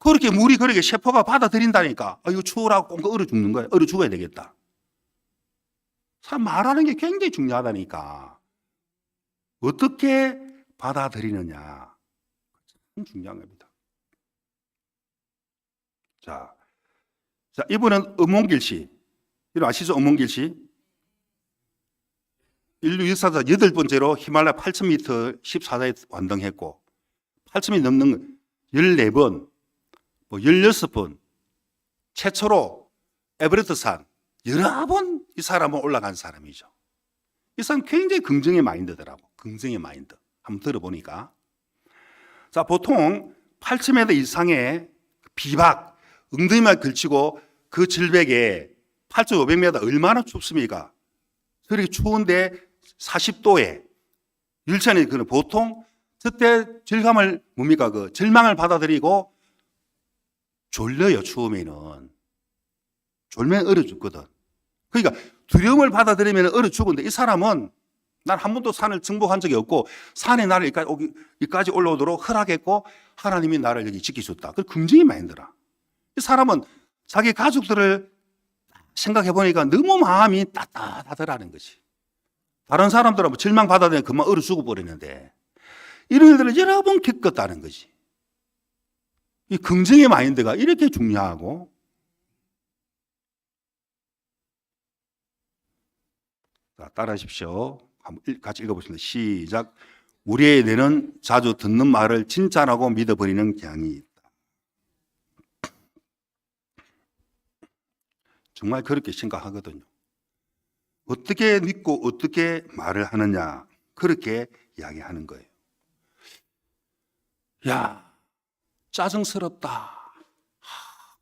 그렇게 물이 그렇게 세포가 받아들인다니까 이거 추워라 꽁꽁 얼어 죽는 거야. 얼어 죽어야 되겠다. 사람 말하는 게 굉장히 중요하다니까. 어떻게 받아들이느냐. 참 중요한 겁니다. 자, 이분은 엄몽길 씨. 이거 아시죠? 엄몽길 씨. 인류 역사상 8번째로 히말라야 8,000m 14사에 완등했고 8,000m 넘는 14번, 16번 최초로 에베레스트 산 여러 번 이 사람은 올라간 사람이죠. 이 사람 굉장히 긍정의 마인드더라고. 긍정의 마인드. 한번 들어보니까. 자, 보통 8,000m 이상의 비박, 엉덩이만 걸치고 그 절벽에 8,500m 얼마나 춥습니까? 그렇게 추운데 40도에 열찬이 그는 보통 그때 절감을 뭡니까? 그 절망을 받아들이고 졸려요. 추우면은 졸면 얼어 죽거든. 그러니까 두려움을 받아들이면 얼어 죽는데 이 사람은 난 한 번도 산을 정복한 적이 없고 산에 나를 여기까지 올라오도록 허락했고 하나님이 나를 여기 지켜줬다. 그 긍정이 마인드라. 이 사람은 자기 가족들을 생각해 보니까 너무 마음이 따뜻하더라는 거지. 다른 사람들은 절망 받아들이면 그만 얼어 죽어버리는데 이런 일들을 여러 번 겪었다는 거지. 이 긍정의 마인드가 이렇게 중요하고 자, 따라하십시오. 한번 같이 읽어보겠습니다. 시작. 우리의 뇌는 자주 듣는 말을 진짜라고 믿어버리는 경향이 있다. 정말 그렇게 생각하거든요. 어떻게 믿고 어떻게 말을 하느냐 그렇게 이야기하는 거예요. 야, 짜증스럽다,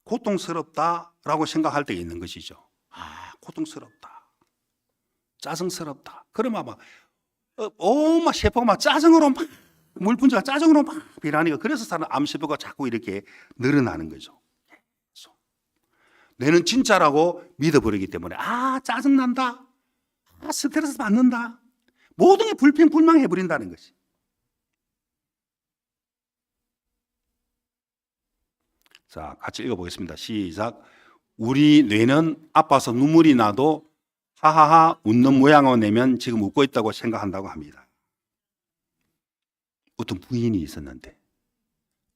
고통스럽다라고 생각할 때 있는 것이죠. 고통스럽다, 짜증스럽다. 그러면 막 온갖 세포가 막 짜증으로 막 물분자가 짜증으로 막 비나니까 그래서 사람 암세포가 자꾸 이렇게 늘어나는 거죠. 뇌는 진짜라고 믿어버리기 때문에 짜증난다, 스트레스 받는다, 모든 게 불평불만해버린다는 것이. 자, 같이 읽어보겠습니다. 시작. 우리 뇌는 아파서 눈물이 나도 하하하 웃는 모양을 내면 지금 웃고 있다고 생각한다고 합니다. 어떤 부인이 있었는데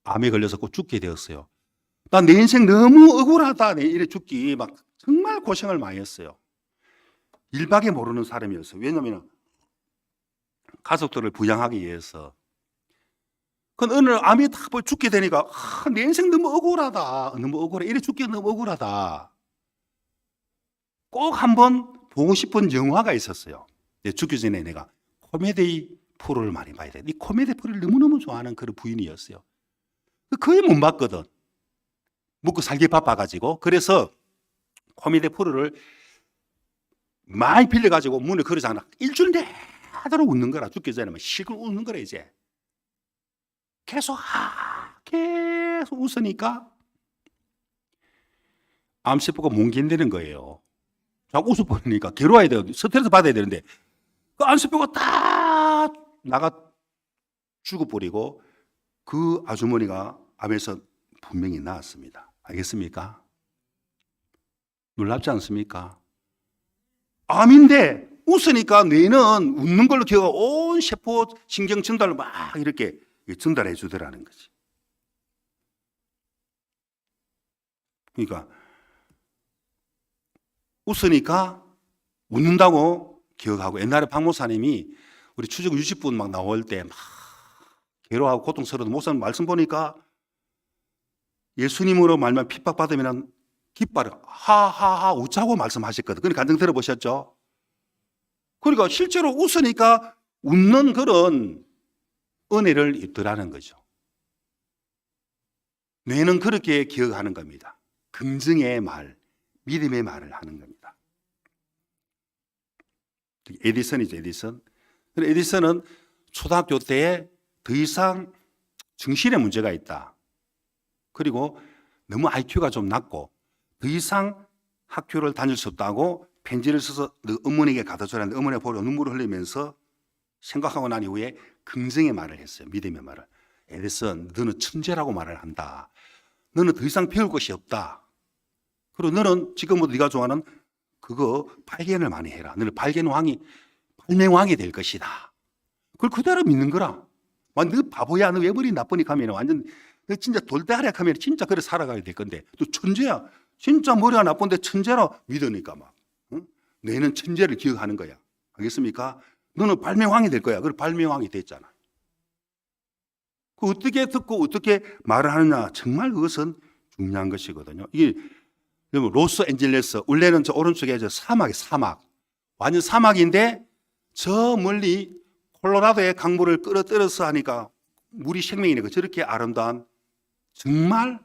암에 걸려서 꼭 죽게 되었어요. 나 내 인생 너무 억울하다. 내 이래 죽기 막 정말 고생을 많이 했어요. 일밖에 모르는 사람이었어요. 왜냐하면 가족들을 부양하기 위해서. 그건 어느 날 암이 다 죽게 되니까 내 인생 너무 억울하다. 너무 억울해. 이래 죽기 너무 억울하다. 꼭 한번 보고 싶은 영화가 있었어요. 죽기 전에 내가 코미디 프로를 많이 봐야 돼. 이 코미디 프로를 너무너무 좋아하는 그런 부인이었어요. 거의 못 봤거든. 먹고 살기 바빠가지고. 그래서 코미디 프로를 많이 빌려가지고 문을 걸어잖아. 일주일 내도록 웃는 거라. 죽기 전에 막 실컷 웃는 거라 이제. 계속 웃으니까 암세포가 못 견디는 거예요. 자꾸 웃어버리니까 괴로워야 돼요. 스트레스 받아야 되는데 그 암세포가 다 나가 죽어버리고 그 아주머니가 암에서 분명히 나았습니다. 알겠습니까? 놀랍지 않습니까? 암인데 웃으니까 뇌는 웃는 걸로 기억하고 온 세포 신경 전달을 막 이렇게 전달해 주더라는 거지. 그러니까 웃으니까 웃는다고 기억하고 옛날에 박 목사님이 우리 추적 60분 막 나올 때 막 괴로워하고 고통스러워도 목사님 말씀 보니까 예수님으로 말만 핍박받으면 기뻐라 하하하 웃자고 말씀하셨거든. 그러니까 간증 들어보셨죠? 그러니까 실제로 웃으니까 웃는 그런 은혜를 입더라는 거죠. 뇌는 그렇게 기억하는 겁니다. 긍정의 말, 믿음의 말을 하는 겁니다. 에디슨이죠, 에디슨. 에디슨은 초등학교 때에 더 이상 정신에 문제가 있다. 그리고 너무 IQ가 좀 낮고 더 이상 학교를 다닐 수 없다고 편지를 써서 어머니에게 가다 주라는데 어머니가 보고 눈물을 흘리면서 생각하고 난 이후에 긍정의 말을 했어요. 믿음의 말을. 에디슨, 너는 천재라고 말을 한다. 너는 더 이상 배울 것이 없다. 그리고 너는 지금부터 네가 좋아하는 그 그거 발견을 많이 해라. 너는 발명왕이 될 것이다. 그걸 그대로 믿는 거라. 너 바보야. 너 왜 머리 나쁘니까 하면 완전 너 진짜 돌대가리 하면 진짜 그래 살아가야 될 건데 또 천재야. 진짜 머리가 나쁜데 천재라 믿으니까 막. 응? 너는 천재를 기억하는 거야. 알겠습니까? 너는 발명왕이 될 거야. 그래 발명왕이 됐잖아. 그 어떻게 듣고 어떻게 말을 하느냐. 정말 그것은 중요한 것이거든요. 이게 로스앤젤레스 원래는 저 오른쪽에 저 사막 완전 사막인데 저 멀리 콜로라도의 강물을 끌어들여서 하니까 물이 생명이니까 저렇게 아름다운 정말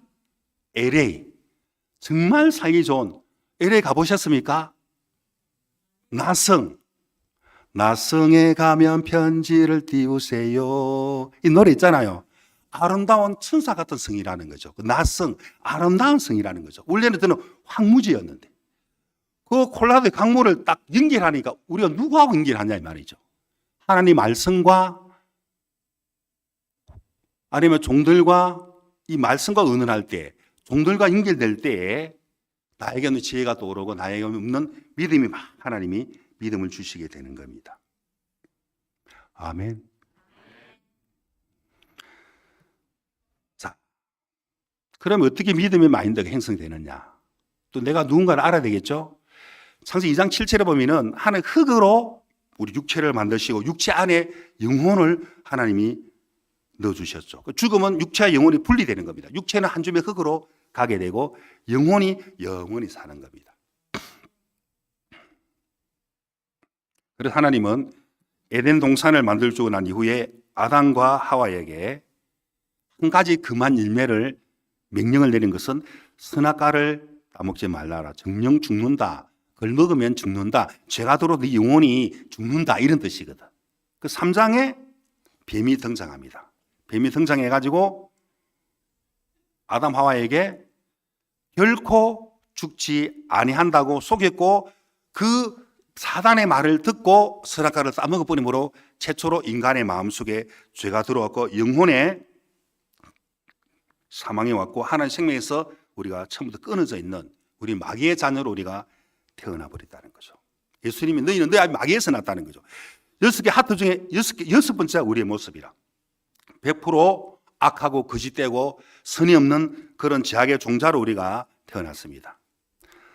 LA 정말 살기 좋은 LA 가보셨습니까? 나성에 가면 편지를 띄우세요. 이 노래 있잖아요. 아름다운 천사 같은 성이라는 거죠. 나성, 아름다운 성이라는 거죠. 원래는 저는 황무지였는데 그 콜라도의 강물을 딱 연결하니까 우리가 누구하고 연결하냐 이 말이죠. 하나님 말씀과 아니면 종들과 이 말씀과 의논할 때 종들과 연결될 때에 나에게는 지혜가 떠오르고 나에게는 없는 믿음이 하나님이 믿음을 주시게 되는 겁니다. 아멘. 자, 그럼 어떻게 믿음의 마인드가 형성되느냐? 또 내가 누군가를 알아야 되겠죠? 창세기 2장 7절에 보면은 하나님 흙으로 우리 육체를 만드시고 육체 안에 영혼을 하나님이 넣어주셨죠. 죽으면 육체와 영혼이 분리되는 겁니다. 육체는 한 줌의 흙으로 가게 되고 영혼이 영원히 사는 겁니다. 그래서 하나님은 에덴 동산을 만들고 난 이후에 아담과 하와에게 한 가지 금한 열매를 명령을 내린 것은 선악과를 따먹지 말라라. 정령 죽는다. 그걸 먹으면 죽는다. 죄가 들어도 네 영혼이 죽는다. 이런 뜻이거든. 그 3장에 뱀이 등장합니다. 뱀이 등장해가지고 아담 하와에게 결코 죽지 아니한다고 속였고 그 사단의 말을 듣고 선악과를 따먹어 버림으로 최초로 인간의 마음속에 죄가 들어왔고 영혼에 사망이 왔고 하나님의 생명에서 우리가 처음부터 끊어져 있는 우리 마귀의 자녀로 우리가 태어나 버렸다는 거죠. 예수님이 너희는 너희 마귀에서 났다는 거죠. 6개 하트 중에 6번째가 우리의 모습이라. 100% 악하고 거짓되고 선이 없는 그런 죄악의 종자로 우리가 태어났습니다.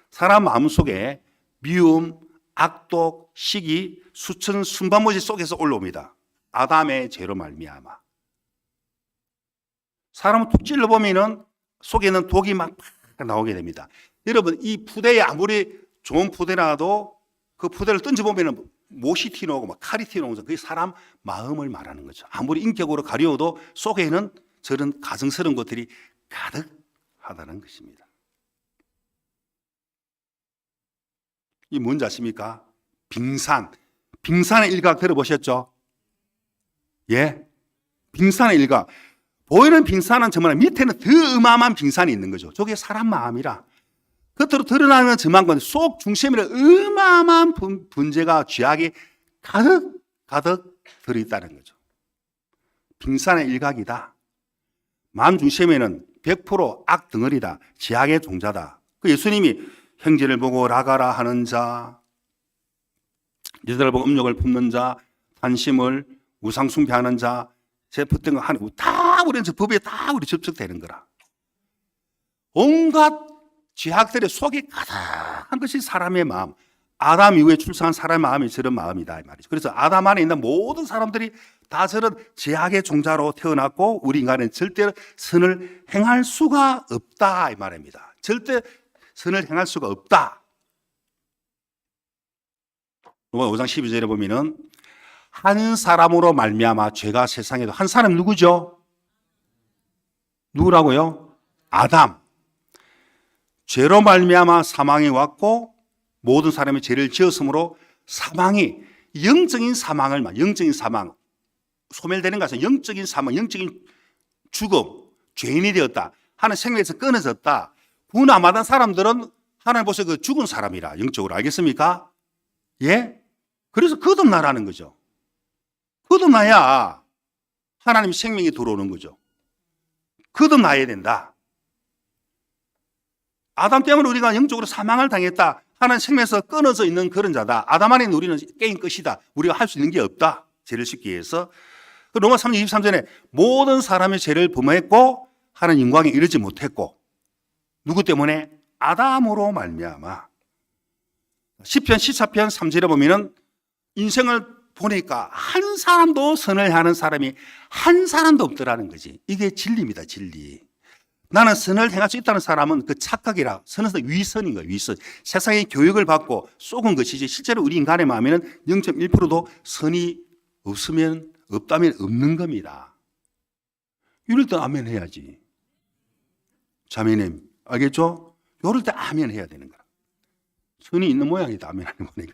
사람 마음속에 미움, 악독, 시기, 수천 순반모지 속에서 올라옵니다. 아담의 죄로 말미암아. 사람을 툭 찔러보면은 속에는 독이 막 나오게 됩니다. 여러분 이 푸대에 아무리 좋은 푸대라도 그 푸대를 던져보면은 못이 튀어나오고 막 칼이 튀어나오면서 그게 사람 마음을 말하는 거죠. 아무리 인격으로 가려워도 속에는 저런 가증스러운 것들이 가득하다는 것입니다. 이 뭔지 아십니까? 빙산의 일각 들어보셨죠? 예? 빙산의 일각. 보이는 빙산은 정말 밑에는 더 어마어마한 빙산이 있는 거죠. 저게 사람 마음이라. 겉으로 드러나는 점한 건 속 중심에 어마어마한 분재가 죄악이 가득 들어있다는 거죠. 빙산의 일각이다. 마음 중심에는 100% 악덩어리다. 죄악의 종자다. 그 예수님이 형제를 보고 라가라 하는 자, 여자를 보고 음욕을 품는 자, 관심을 우상숭배하는 자, 제ფ었던 거 하는 거 다 우리는 저 법에 다 우리 접촉되는 거라. 온갖 죄악들의 속에 가득한 것이 사람의 마음. 아담 이후에 출생한 사람의 마음이 저런 마음이다 이 말이죠. 그래서 아담 안에 있는 모든 사람들이 다 저런 죄악의 종자로 태어났고 우리 인간은 절대 선을 행할 수가 없다 이 말입니다. 절대 선을 행할 수가 없다. 로마서 5장 12절에 보면은 한 사람으로 말미암아 죄가 세상에도 한 사람 누구죠? 누구라고요? 아담. 죄로 말미암아 사망이 왔고 모든 사람이 죄를 지었으므로 사망이 영적인 사망을 영적인 사망 소멸되는 것은 영적인 사망, 영적인 죽음, 죄인이 되었다. 하는 생명에서 끊어졌다. 구원 안 받은 사람들은 하나님 보세요 그 죽은 사람이라 영적으로 알겠습니까? 예? 그래서 거듭나라는 거죠. 거듭나야 하나님 생명이 들어오는 거죠. 거듭나야 된다. 아담 때문에 우리가 영적으로 사망을 당했다 하나님 생명에서 끊어져 있는 그런 자다. 아담 안에 우리는 게임 끝이다. 우리가 할 수 있는 게 없다. 죄를 씻기 위해서. 로마 3장 23절에 모든 사람의 죄를 범했고 하나님 영광에 이르지 못했고 누구 때문에? 아담으로 말미암아. 시편 14편 3절에 보면은 인생을 보니까 한 사람도 선을 하는 사람이 한 사람도 없더라는 거지. 이게 진리입니다, 진리. 나는 선을 행할 수 있다는 사람은 그 착각이라, 선에서 위선인 거예요, 위선. 세상의 교육을 받고 속은 것이지 실제로 우리 인간의 마음에는 0.1%도 선이 없다면 없는 겁니다. 이럴 때 아멘 해야지. 자매님, 알겠죠? 이럴 때 아멘 해야 되는 거야. 선이 있는 모양이다, 아멘 하는 거니까.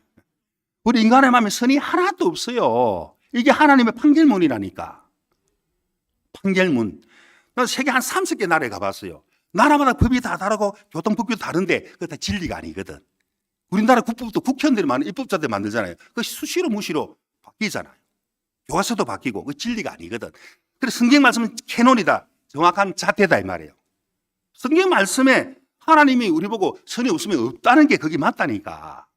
우리 인간의 마음에 선이 하나도 없어요. 이게 하나님의 판결문이라니까. 판결문. 난 세계 한 30개 나라에 가봤어요. 나라마다 법이 다 다르고 교통법규도 다른데 그거 다 진리가 아니거든. 우리나라 국법도 국회의원들이 많은 입법자들 만들잖아요. 그 수시로 무시로 바뀌잖아요. 교과서도 바뀌고 그 진리가 아니거든. 그래서 성경 말씀은 캐논이다. 정확한 잣대다 이 말이에요. 성경 말씀에 하나님이 우리 보고 선이 없으면 없다는 게 그게 맞다니까.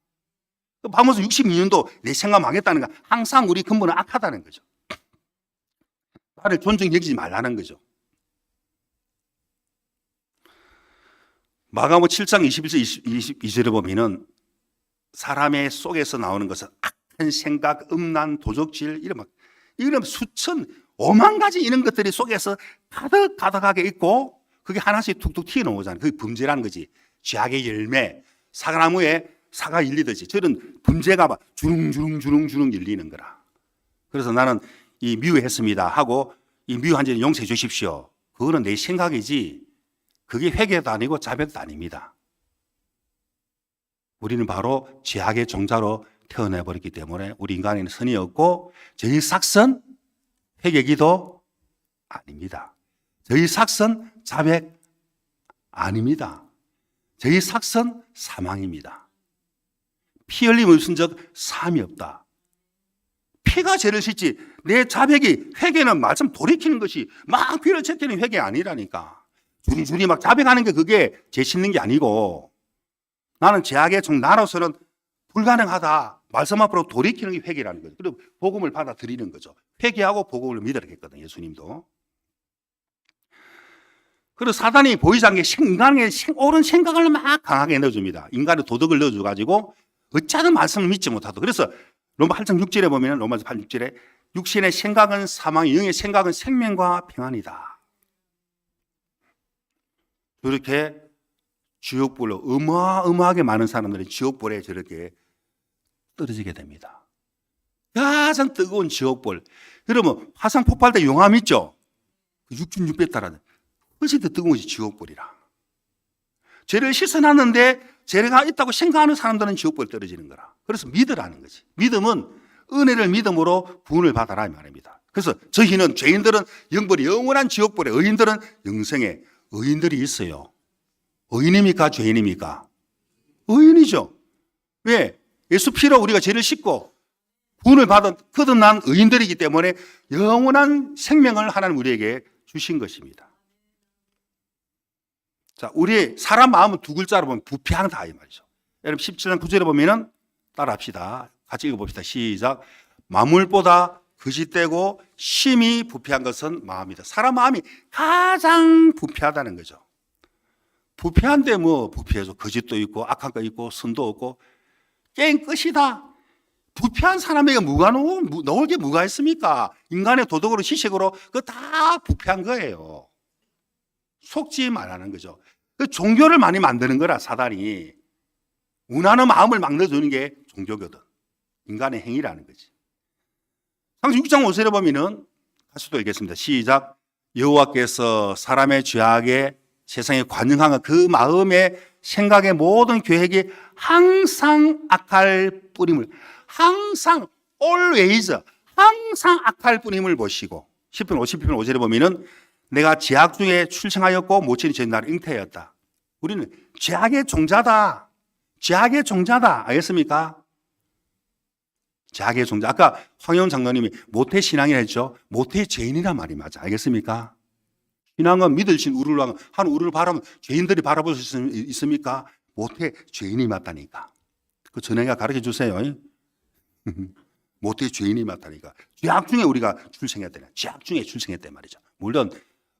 바모스 62년도 내 생각 망했다는 거 항상 우리 근본은 악하다는 거죠. 나를 존중 여기지 말라는 거죠. 마가복음 7장 21절 22절에 보면은 사람의 속에서 나오는 것은 악한 생각, 음란, 도적질 이런 수천, 5만 가지 이런 것들이 속에서 가득하게 있고 그게 하나씩 툭툭 튀어나오잖아요. 그게 범죄라는 거지. 죄악의 열매, 사과나무에 사과 열리듯이 저런 범죄가 막 주릉주릉 열리는 거라. 그래서 나는 이 미워했습니다 하고 이 미워한 죄는 용서해 주십시오. 그거는 내 생각이지 그게 회개도 아니고 자백도 아닙니다. 우리는 바로 죄악의 종자로 태어나버렸기 때문에 우리 인간에는 선이 없고 저희 삭선 회개기도 아닙니다. 저희 삭선 자백 아닙니다. 저희 삭선 사망입니다. 피 흘림 없은 적 사함이 없다. 피가 죄를 씻지 내 자백이 회개는 말씀 돌이키는 것이 막 피를 제끼는 회개 아니라니까. 줄이 막 자백하는 게 그게 죄 씻는 게 아니고 나는 죄악의 종 나로서는 불가능하다. 말씀 앞으로 돌이키는 게 회개라는 거죠. 그리고 복음을 받아들이는 거죠. 회개하고 복음을 믿으라 했거든요. 예수님도. 그리고 사단이 보이지 않게 인간의 옳은 생각을 막 강하게 넣어줍니다. 인간의 도덕을 넣어줘가지고 어쩌든 말씀을 믿지 못하도. 그래서 로마 8장 6절에 보면 로마서 8장 6절에 육신의 생각은 사망, 영의 생각은 생명과 평안이다. 그렇게 지옥불로 어마어마하게 많은 사람들이 지옥불에 저렇게 떨어지게 됩니다. 가장 뜨거운 지옥불. 여러분 화산 폭발 때 용암 있죠? 6,600달러. 그것이 더 뜨거운 것이 지옥불이라. 죄를 씻어놨는데 죄가 있다고 생각하는 사람들은 지옥불에 떨어지는 거라. 그래서 믿으라는 거지. 믿음은 은혜를 믿음으로 구원을 받아라 이 말입니다. 그래서 저희는 죄인들은 영벌이 영원한 지옥불에, 의인들은 영생에. 의인들이 있어요. 의인입니까? 죄인입니까? 의인이죠. 왜? 예수 피로 우리가 죄를 씻고 구원을 거듭난 의인들이기 때문에 영원한 생명을 하나님 우리에게 주신 것입니다. 자, 우리 사람 마음은 두 글자로 보면 부패한다 이 말이죠. 여러분 17장 9절에 보면은 따라합시다. 같이 읽어봅시다. 시작. 만물보다 거짓되고 심히 부패한 것은 마음이다. 사람 마음이 가장 부패하다는 거죠. 부패한데 뭐 부패해서 거짓도 있고 악한 거 있고 선도 없고 게임 끝이다. 부패한 사람에게 넣을 게 뭐가 있습니까? 인간의 도덕으로 지식으로 그거 다 부패한 거예요. 속지 말라는 거죠. 종교를 많이 만드는 거라 사단이. 원하는 마음을 막 넣어주는 게 종교거든. 인간의 행위라는 거지. 창세기 6장 5절에 보면은 다시 또 읽겠습니다. 시작. 여호와께서 사람의 죄악에 세상에 관영한 그 마음의 생각의 모든 계획이 항상 악할 뿐임을 항상 always 항상 악할 뿐임을 보시고 10편 5절에 보면은 내가 죄악 중에 출생하였고 모친이 제 나를 잉태하였다. 우리는 죄악의 종자다. 죄악의 종자다. 알겠습니까? 죄악의 종자. 아까 황영훈 장로님이 모태 신앙이라 했죠. 모태 죄인이란 말이 맞아. 알겠습니까? 신앙은 믿을 신 우르를 한 우르를 바라보면 죄인들이 바라볼 수 있습니까? 모태 죄인이 맞다니까. 그 전에가 가르쳐 주세요. 못해 죄인이 맞다니까. 죄악 중에 우리가 출생했다냐. 죄악 중에 출생했단 말이죠. 물론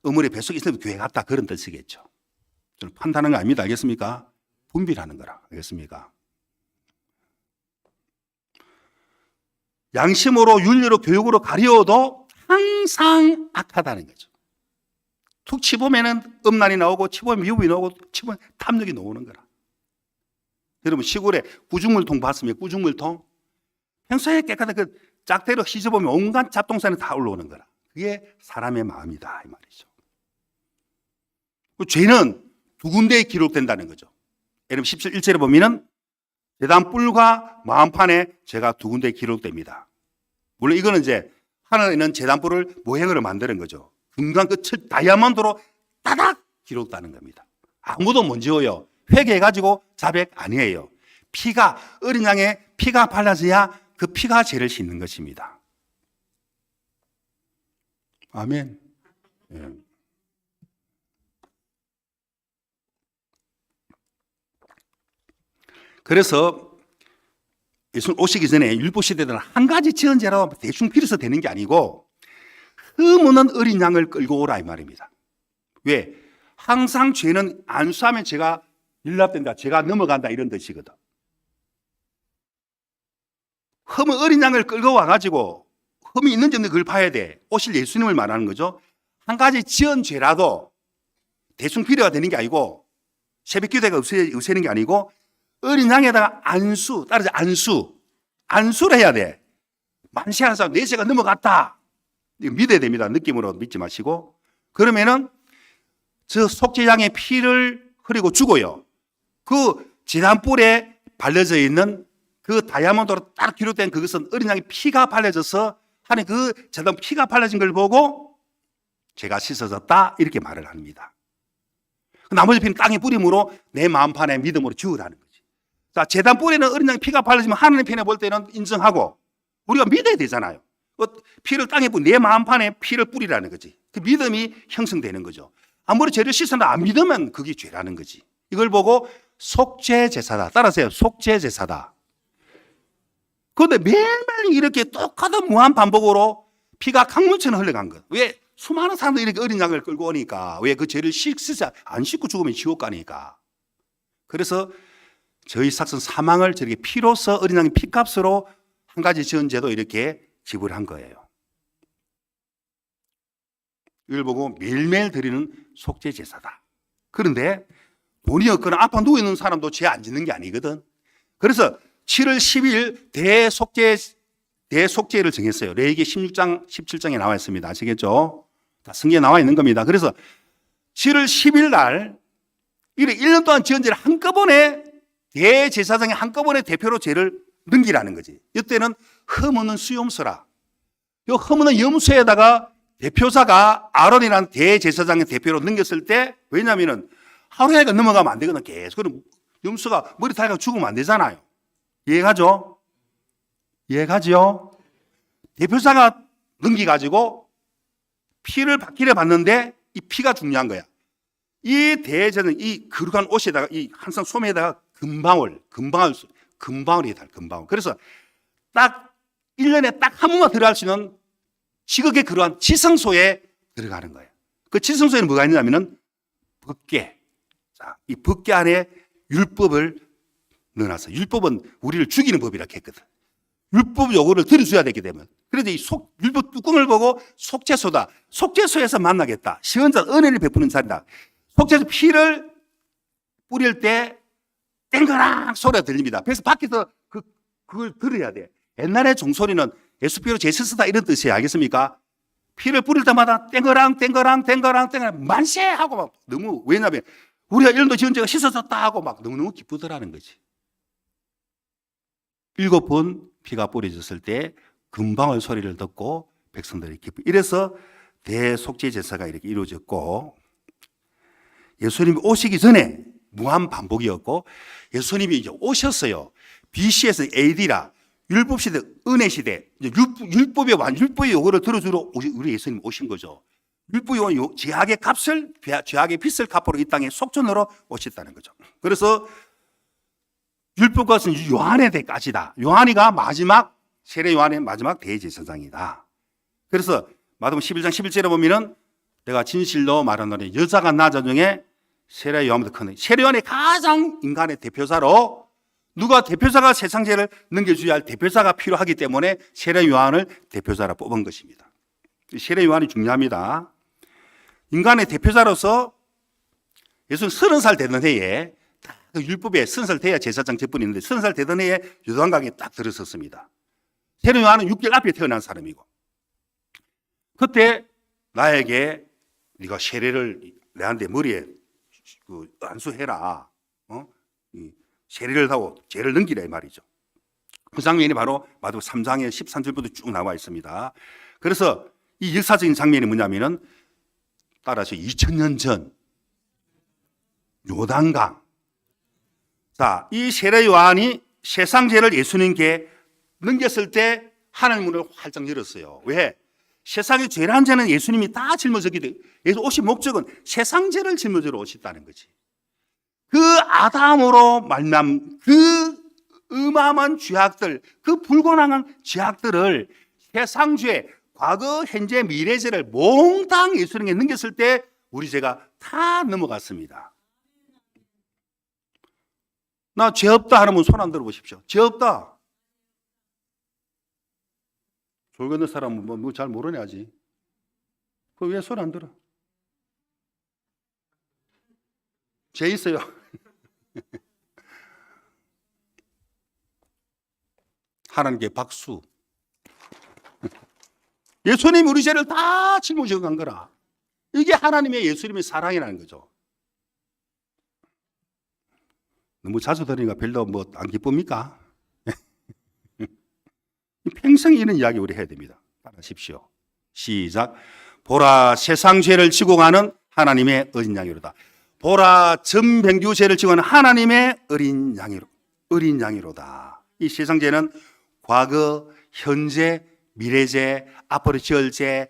어머니 뱃속에 있으면 교회 갔다 그런 뜻이겠죠. 저는 판단하는 거 아닙니다. 알겠습니까? 분별하는 거라. 알겠습니까? 양심으로 윤리로 교육으로 가려워도 항상 악하다는 거죠. 툭 치보면은 음란이 나오고 치보면 미움이 나오고 치보면 탐욕이 나오는 거라. 여러분 시골에 구중물통 봤으면 구중물통 평소에 깨끗한 그 짝대로 휘저보면 온갖 잡동산이 다 올라오는 거라. 그게 사람의 마음이다 이 말이죠. 그 죄는 두 군데에 기록된다는 거죠. 여러분 17절에 보면은 제단 뿔과 마음판에 죄가 두 군데에 기록됩니다. 물론 이거는 이제 하나에 있는 제단 뿔을 모형으로 만드는 거죠. 금강 끝을 다이아몬드로 따닥 기록되는 겁니다. 아무도 못 지어요. 회개해가지고 자백 아니에요. 피가 어린 양의 피가 발라져야 그 피가 죄를 씻는 것입니다. 아멘. 예. 그래서 예수님 오시기 전에 율법 시대들은 한 가지 지은 죄라고 대충 빌어서 되는 게 아니고 흠없는 어린 양을 끌고 오라 이 말입니다. 왜? 항상 죄는 안수하면 죄가 일납된다, 죄가 넘어간다 이런 뜻이거든. 흠은 어린 양을 끌고 와가지고 흠이 있는지 없는지 그걸 봐야 돼. 오실 예수님을 말하는 거죠. 한 가지 지은 죄라도 대충 빌어가 되는 게 아니고 새벽 기도가 없애는 게 아니고 어린 양에다가 안수, 따라서 안수를 해야 돼. 만시하는 사람 내 죄가 넘어갔다. 믿어야 됩니다. 느낌으로 믿지 마시고. 그러면은 저 속죄양의 피를 흐리고 죽어요. 그 제단불에 발려져 있는 그 다이아몬드로 딱 기록된 그것은 어린 양의 피가 발려져서 하는 그 제단 피가 발려진 걸 보고 죄가 씻어졌다 이렇게 말을 합니다. 나머지 피는 땅에 뿌림으로 내 마음판에 믿음으로 지우라는 거지. 자, 제단 뿌리는 어린 양의 피가 발려지면 하나님 편에 볼 때는 인정하고 우리가 믿어야 되잖아요. 피를 땅에 뿌리, 내 마음판에 피를 뿌리라는 거지. 그 믿음이 형성되는 거죠. 아무리 죄를 씻어나 안 믿으면 그게 죄라는 거지. 이걸 보고 속죄 제사다. 따라서요. 속죄 제사다. 그런데 매일매일 이렇게 똑같은 무한 반복으로 피가 강물처럼 흘러간 것. 왜? 수많은 사람들이 이렇게 어린 양을 끌고 오니까. 왜? 그 죄를 씻으자. 안 씻고 죽으면 지옥 가니까. 그래서 저희 삭선 사망을 저렇게 피로서 어린 양의 피값으로 한 가지 지은 죄도 이렇게 지불한 거예요. 이걸 보고 매일매일 드리는 속죄 제사다. 그런데 돈이 없거나 아파 누워있는 사람도 죄 안 짓는 게 아니거든. 그래서 7월 10일 대속죄를 정했어요. 레위기 16장, 17장에 나와 있습니다. 아시겠죠? 다 성경에 나와 있는 겁니다. 그래서 7월 10일 날 1년 동안 지은 죄를 한꺼번에 대제사장이 한꺼번에 대표로 죄를 넘기라는 거지. 이때는 흠없는 수염소라. 이 흠없는 염소에다가 대표자가 아론이라는 대제사장의 대표로 넘겼을 때, 왜냐하면 하루에 넘어가면 안 되거든. 계속. 그럼 염소가 머리 타고 죽으면 안 되잖아요. 이해가죠? 이해가죠? 대표자가 넘기가지고 피를 받기를 받는데 이 피가 중요한 거야. 이 대제사장, 이 거룩한 옷에다가 이 항상 소매에다가 금방울이 달, 금방울. 그래서 딱 1년에 딱 한 번만 들어갈 수 있는 지극히 그러한 지성소에 들어가는 거예요. 그 지성소에는 뭐가 있냐면은 법궤. 자, 이 법궤 안에 율법을 넣어놨어요. 율법은 우리를 죽이는 법이라 했거든. 율법 요구를 들어줘야 되기 때문에. 그래서 이 율법 뚜껑을 보고 속죄소다. 속죄소에서 만나겠다. 시언자 은혜를 베푸는 자리다. 속죄소 피를 뿌릴 때 땡그랑 소리가 들립니다. 그래서 밖에서 그걸 들어야 돼. 옛날에 종소리는 예수피로 제수 쓰다 이런 뜻이에요. 알겠습니까? 피를 뿌릴 때마다 땡그랑 만세 하고 막 너무, 왜냐하면 우리가 이런도 지은 죄가 씻어졌다 하고 막 너무너무 기쁘더라는 거지. 7번 피가 뿌려졌을 때 금방울 소리를 듣고 백성들이 기쁘. 이래서 대속죄 제사가 이렇게 이루어졌고, 예수님이 오시기 전에 무한 반복이었고, 예수님이 이제 오셨어요. BC에서 AD라 율법 시대, 은혜 시대, 율법의 요구를 들어주러 우리 예수님 오신 거죠. 율법의 죄악의 값을, 죄악의 빚을 갚으러 이 땅에 속전으로 오셨다는 거죠. 그래서 율법과 것은 요한의 때까지다. 요한이가 마지막 세례 요한의 마지막 대제사장이다. 그래서 마태복음 11장 11절에 보면은 내가 진실로 말하노니 여자가 낳은 중에 세례 요한보다 큰 세례 요한이 가장 인간의 대표자로 누가 대표자가 세상 죄를 넘겨줘야 할 대표자가 필요하기 때문에 세례 요한을 대표자로 뽑은 것입니다. 세례 요한이 중요합니다. 인간의 대표자로서 예수는 30살 되는 해에 그 율법에 30살 돼야 제사장 직분이 있는데 30살 되던 해에 요단강에 딱 들어섰습니다. 세례 요한은 6개월 앞에 태어난 사람이고 그때 나에게 네가 세례를 내한테 머리에 안수해라. 세례를 하고 죄를 넘기라 이 말이죠. 그 장면이 바로 마태복음 3장의 13절부터 쭉 나와 있습니다. 그래서 이 역사적인 장면이 뭐냐면은 따라서 2000년 전 요단강. 자, 이 세례 요한이 세상 죄를 예수님께 넘겼을 때 하늘 문을 활짝 열었어요. 왜? 세상의 죄란 죄는 예수님이 다 짊어졌기 때문에 예수 오신 목적은 세상 죄를 짊어지러 오셨다는 거지. 그 아담으로 말미암은 그 어마어마한 죄악들, 그 불가능한 죄악들을 세상 죄, 과거, 현재, 미래 죄를 몽땅 예수님께 넘겼을 때 우리 죄가 다 넘어갔습니다. 나 죄 없다 하면 손 안 들어보십시오. 죄 없다. 졸 건너 사람은 뭐 잘 모르네 아직. 그 왜 손 안 들어? 죄 있어요. 하나님께 박수. 예수님이 우리 죄를 다 짊어지고 간 거라. 이게 하나님의 예수님의 사랑이라는 거죠. 너무 자주 들으니까 별로 뭐 안 기쁩니까? 평생 이런 이야기 우리 해야 됩니다. 따라하십시오. 시작. 보라 세상 죄를 지고 가는 하나님의 어린 양이로다. 보라 전병주 죄를 지고 가는 하나님의 어린 양이로다. 이 세상 죄는 과거, 현재, 미래죄, 앞으로 지을 죄,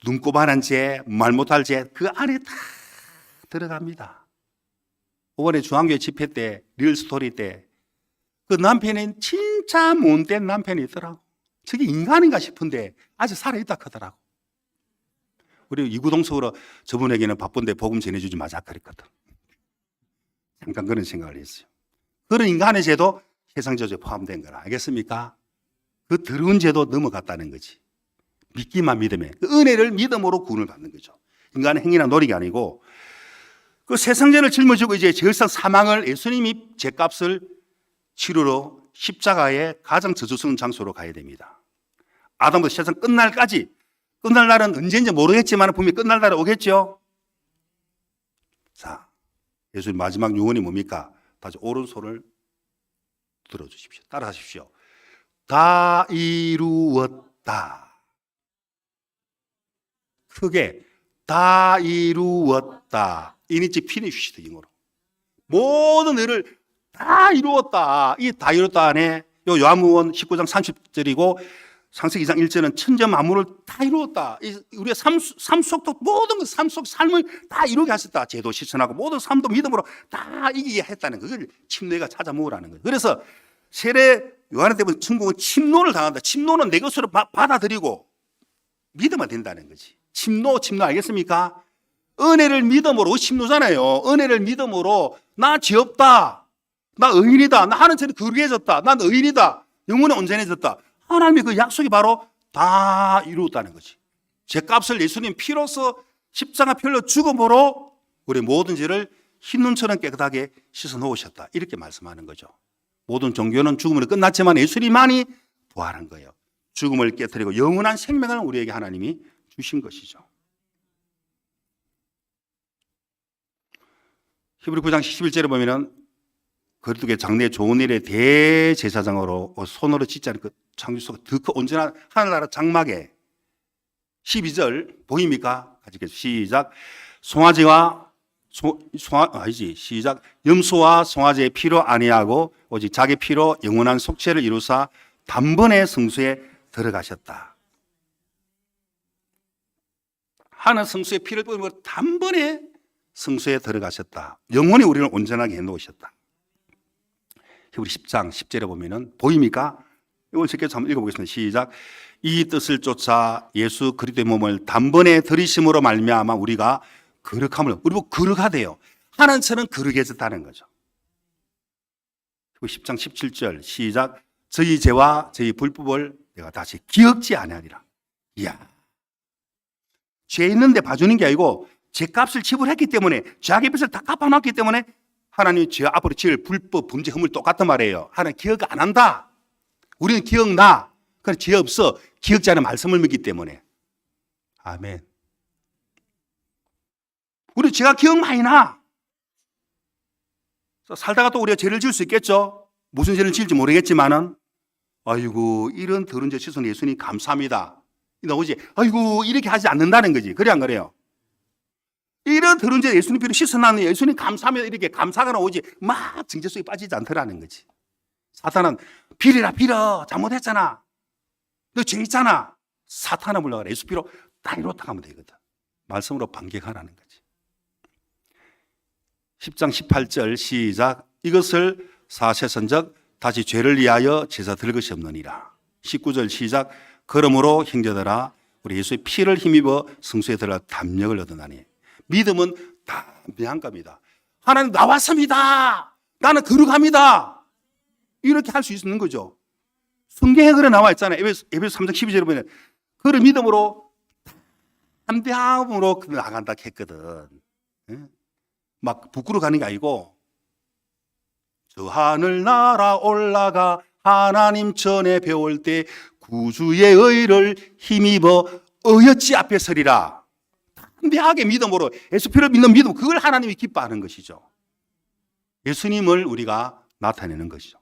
눈꼽만한 죄, 말 못할 죄, 그 안에 다 들어갑니다. 이번에 중앙교회 집회 때, 리얼스토리 때, 그 남편은 진짜 못된 남편이 있더라고. 저게 인간인가 싶은데 아직 살아있다 하더라고. 우리 이구동성으로 저분에게는 바쁜데 복음 전해주지 마자 그랬거든. 잠깐 그런 생각을 했어요. 그런 인간의 죄도 세상 죄에 포함된 거라. 알겠습니까? 그 더러운 죄도 넘어갔다는 거지. 믿기만 믿으면 그 은혜를 믿음으로 구원을 받는 거죠. 인간의 행위나 노력이 아니고 그 세상 죄를 짊어지고 이제 제일상 사망을 예수님이 죄값을 치르러 십자가의 가장 저주스러운 장소로 가야 됩니다. 아담부터 세상 끝날까지, 끝날 날은 언제인지 모르겠지만 분명히 끝날 날이 오겠죠. 자, 예수님 마지막 유언이 뭡니까? 다시 오른손을 들어주십시오. 따라하십시오. 다 이루었다. 크게 다 이루었다. 이니치 피니쉬드 영어로. 모든 일을 다 이루었다. 이 다 이루었다 안에 요 요한복음 19장 30절이고 창세기 2장 1절은 천지 만물을 다 이루었다. 우리의 삶 속도 모든 삶 속 삶을 다 이루게 하셨다. 죄도 실천하고 모든 삶도 믿음으로 다 이기게 했다는 그걸 침노가 찾아 모으라는 거예요. 그래서 세례 요한의 때부터 천국은 침노를 당한다. 침노는 내 것으로 받아들이고 믿으면 된다는 거지. 침노 알겠습니까? 은혜를 믿음으로 침노잖아요. 은혜를 믿음으로 나 죄 없다. 나 의인이다. 나 하는 죄는 거룩해졌다. 난 의인이다. 영혼이 온전해졌다. 하나님의 그 약속이 바로 다 이루었다는 거지. 죄값을 예수님 피로써 십자가 피로 죽음으로 우리 모든 죄를 흰눈처럼 깨끗하게 씻어 놓으셨다. 이렇게 말씀하는 거죠. 모든 종교는 죽음으로 끝났지만 예수님만이 부활한 거예요. 죽음을 깨뜨리고 영원한 생명을 우리에게 하나님이 주신 것이죠. 히브리 9장 11절에 보면은 그리스도의 장래 좋은 일의 대제사장으로 손으로 짓지 않은 그 창조소가 더 크 온전한 하늘나라 장막에 12절 보입니까? 같이 시작. 송아지와 시작. 염소와 송아지의 피로 아니하고 오직 자기 피로 영원한 속죄를 이루사 단번에 성소에 들어가셨다. 하늘 성소에 피를 뿌리고 단번에 성소에 들어가셨다. 영원히 우리를 온전하게 해놓으셨다. 히브리 10장 10절에 보면은 보입니까? 이걸 쉽게 한번 읽어보겠습니다. 시작. 이 뜻을 쫓아 예수 그리스도의 몸을 단번에 들이심으로 말미암아 우리가 거룩함을, 우리 보고 거룩하대요. 하나님처럼 거룩해졌다는 거죠. 10장 17절 시작. 저희 죄와 저희 불법을 내가 다시 기억지 아니하리라. 이야, 죄 있는데 봐주는 게 아니고 죄값을 지불했기 때문에, 죄악의 빚을 다 갚아놨기 때문에 하나님이 죄 앞으로 지을 불법 범죄 허물 똑같단 말이에요. 하나님 기억 안 한다. 우리는 기억나. 그런데 죄 없어. 기억지 않은 말씀을 믿기 때문에. 아멘. 우리 죄가 기억 많이 나. 살다가 또 우리가 죄를 지을 수 있겠죠. 무슨 죄를 지을지 모르겠지만은, 아이고 이런 더러운 죄 씻어서 예수님 감사합니다. 나오지. 아이고 이렇게 하지 않는다는 거지. 그래 안 그래요? 이런 더러운 죄 예수님 피로 씻어놨는 예수님 감사합니다. 이렇게 감사가 나오지. 막 정죄 속에 빠지지 않더라는 거지. 사탄은 빌어라 빌어. 잘못했잖아. 너 죄 있잖아. 사탄아 물러가라. 예수 피로 딱 이렇다 하면 되거든. 말씀으로 반격하라는 거지. 10장 18절 시작. 이것을 사세선적 다시 죄를 위하여 제사 드릴 것이 없느니라. 19절 시작. 그러므로 형제들아 우리 예수의 피를 힘입어 성소에 들어가 담력을 얻으나니. 믿음은 담대한 겁니다. 하나님 나왔습니다. 나는 거룩합니다. 이렇게 할 수 있는 거죠. 성경에 그래 나와 있잖아요. 에베소 3장 12절에 보면 그를 믿음으로 담대함으로 나간다 했거든. 막 부끄러워 가는 게 아니고 저 하늘 날아 올라가 하나님 전에 배울 때 구주의 의를 힘입어 어여찌 앞에 서리라. 담대하게 믿음으로 예수 피를 믿는 믿음, 그걸 하나님이 기뻐하는 것이죠. 예수님을 우리가 나타내는 것이죠.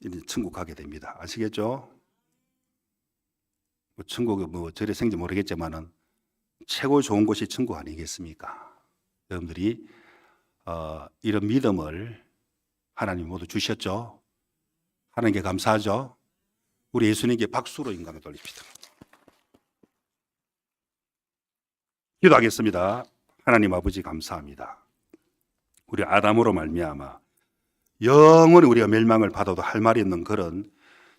이제 천국 가게 됩니다. 아시겠죠? 천국이 뭐 저래 생지 모르겠지만은 최고 좋은 곳이 천국 아니겠습니까? 여러분들이 이런 믿음을 하나님 모두 주셨죠. 하나님께 감사하죠. 우리 예수님께 박수로 영광을 돌립시다. 기도하겠습니다. 하나님 아버지 감사합니다. 우리 아담으로 말미암아 영원히 우리가 멸망을 받아도 할 말이 없는 그런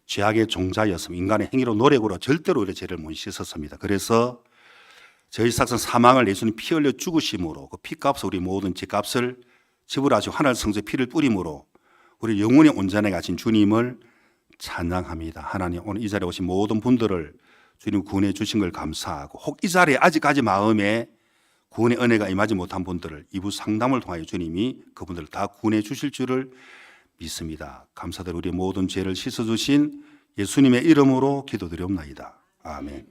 죄악의 종자였음, 인간의 행위로 노력으로 절대로 우리의 죄를 못 씻었습니다. 그래서 저희 삭선 사망을 예수님 피 흘려 죽으심으로 그 피값을 우리 모든 죄값을 지불하시고 하늘 성소에 피를 뿌림으로 우리 영원히 온전해 가신 주님을 찬양합니다. 하나님 오늘 이 자리에 오신 모든 분들을 주님 구원해 주신 걸 감사하고 혹 이 자리에 아직까지 마음에 구원의 은혜가 임하지 못한 분들을 이부 상담을 통하여 주님이 그분들을 다 구원해 주실 줄을 믿습니다. 감사드려 우리 모든 죄를 씻어주신 예수님의 이름으로 기도드리옵나이다. 아멘.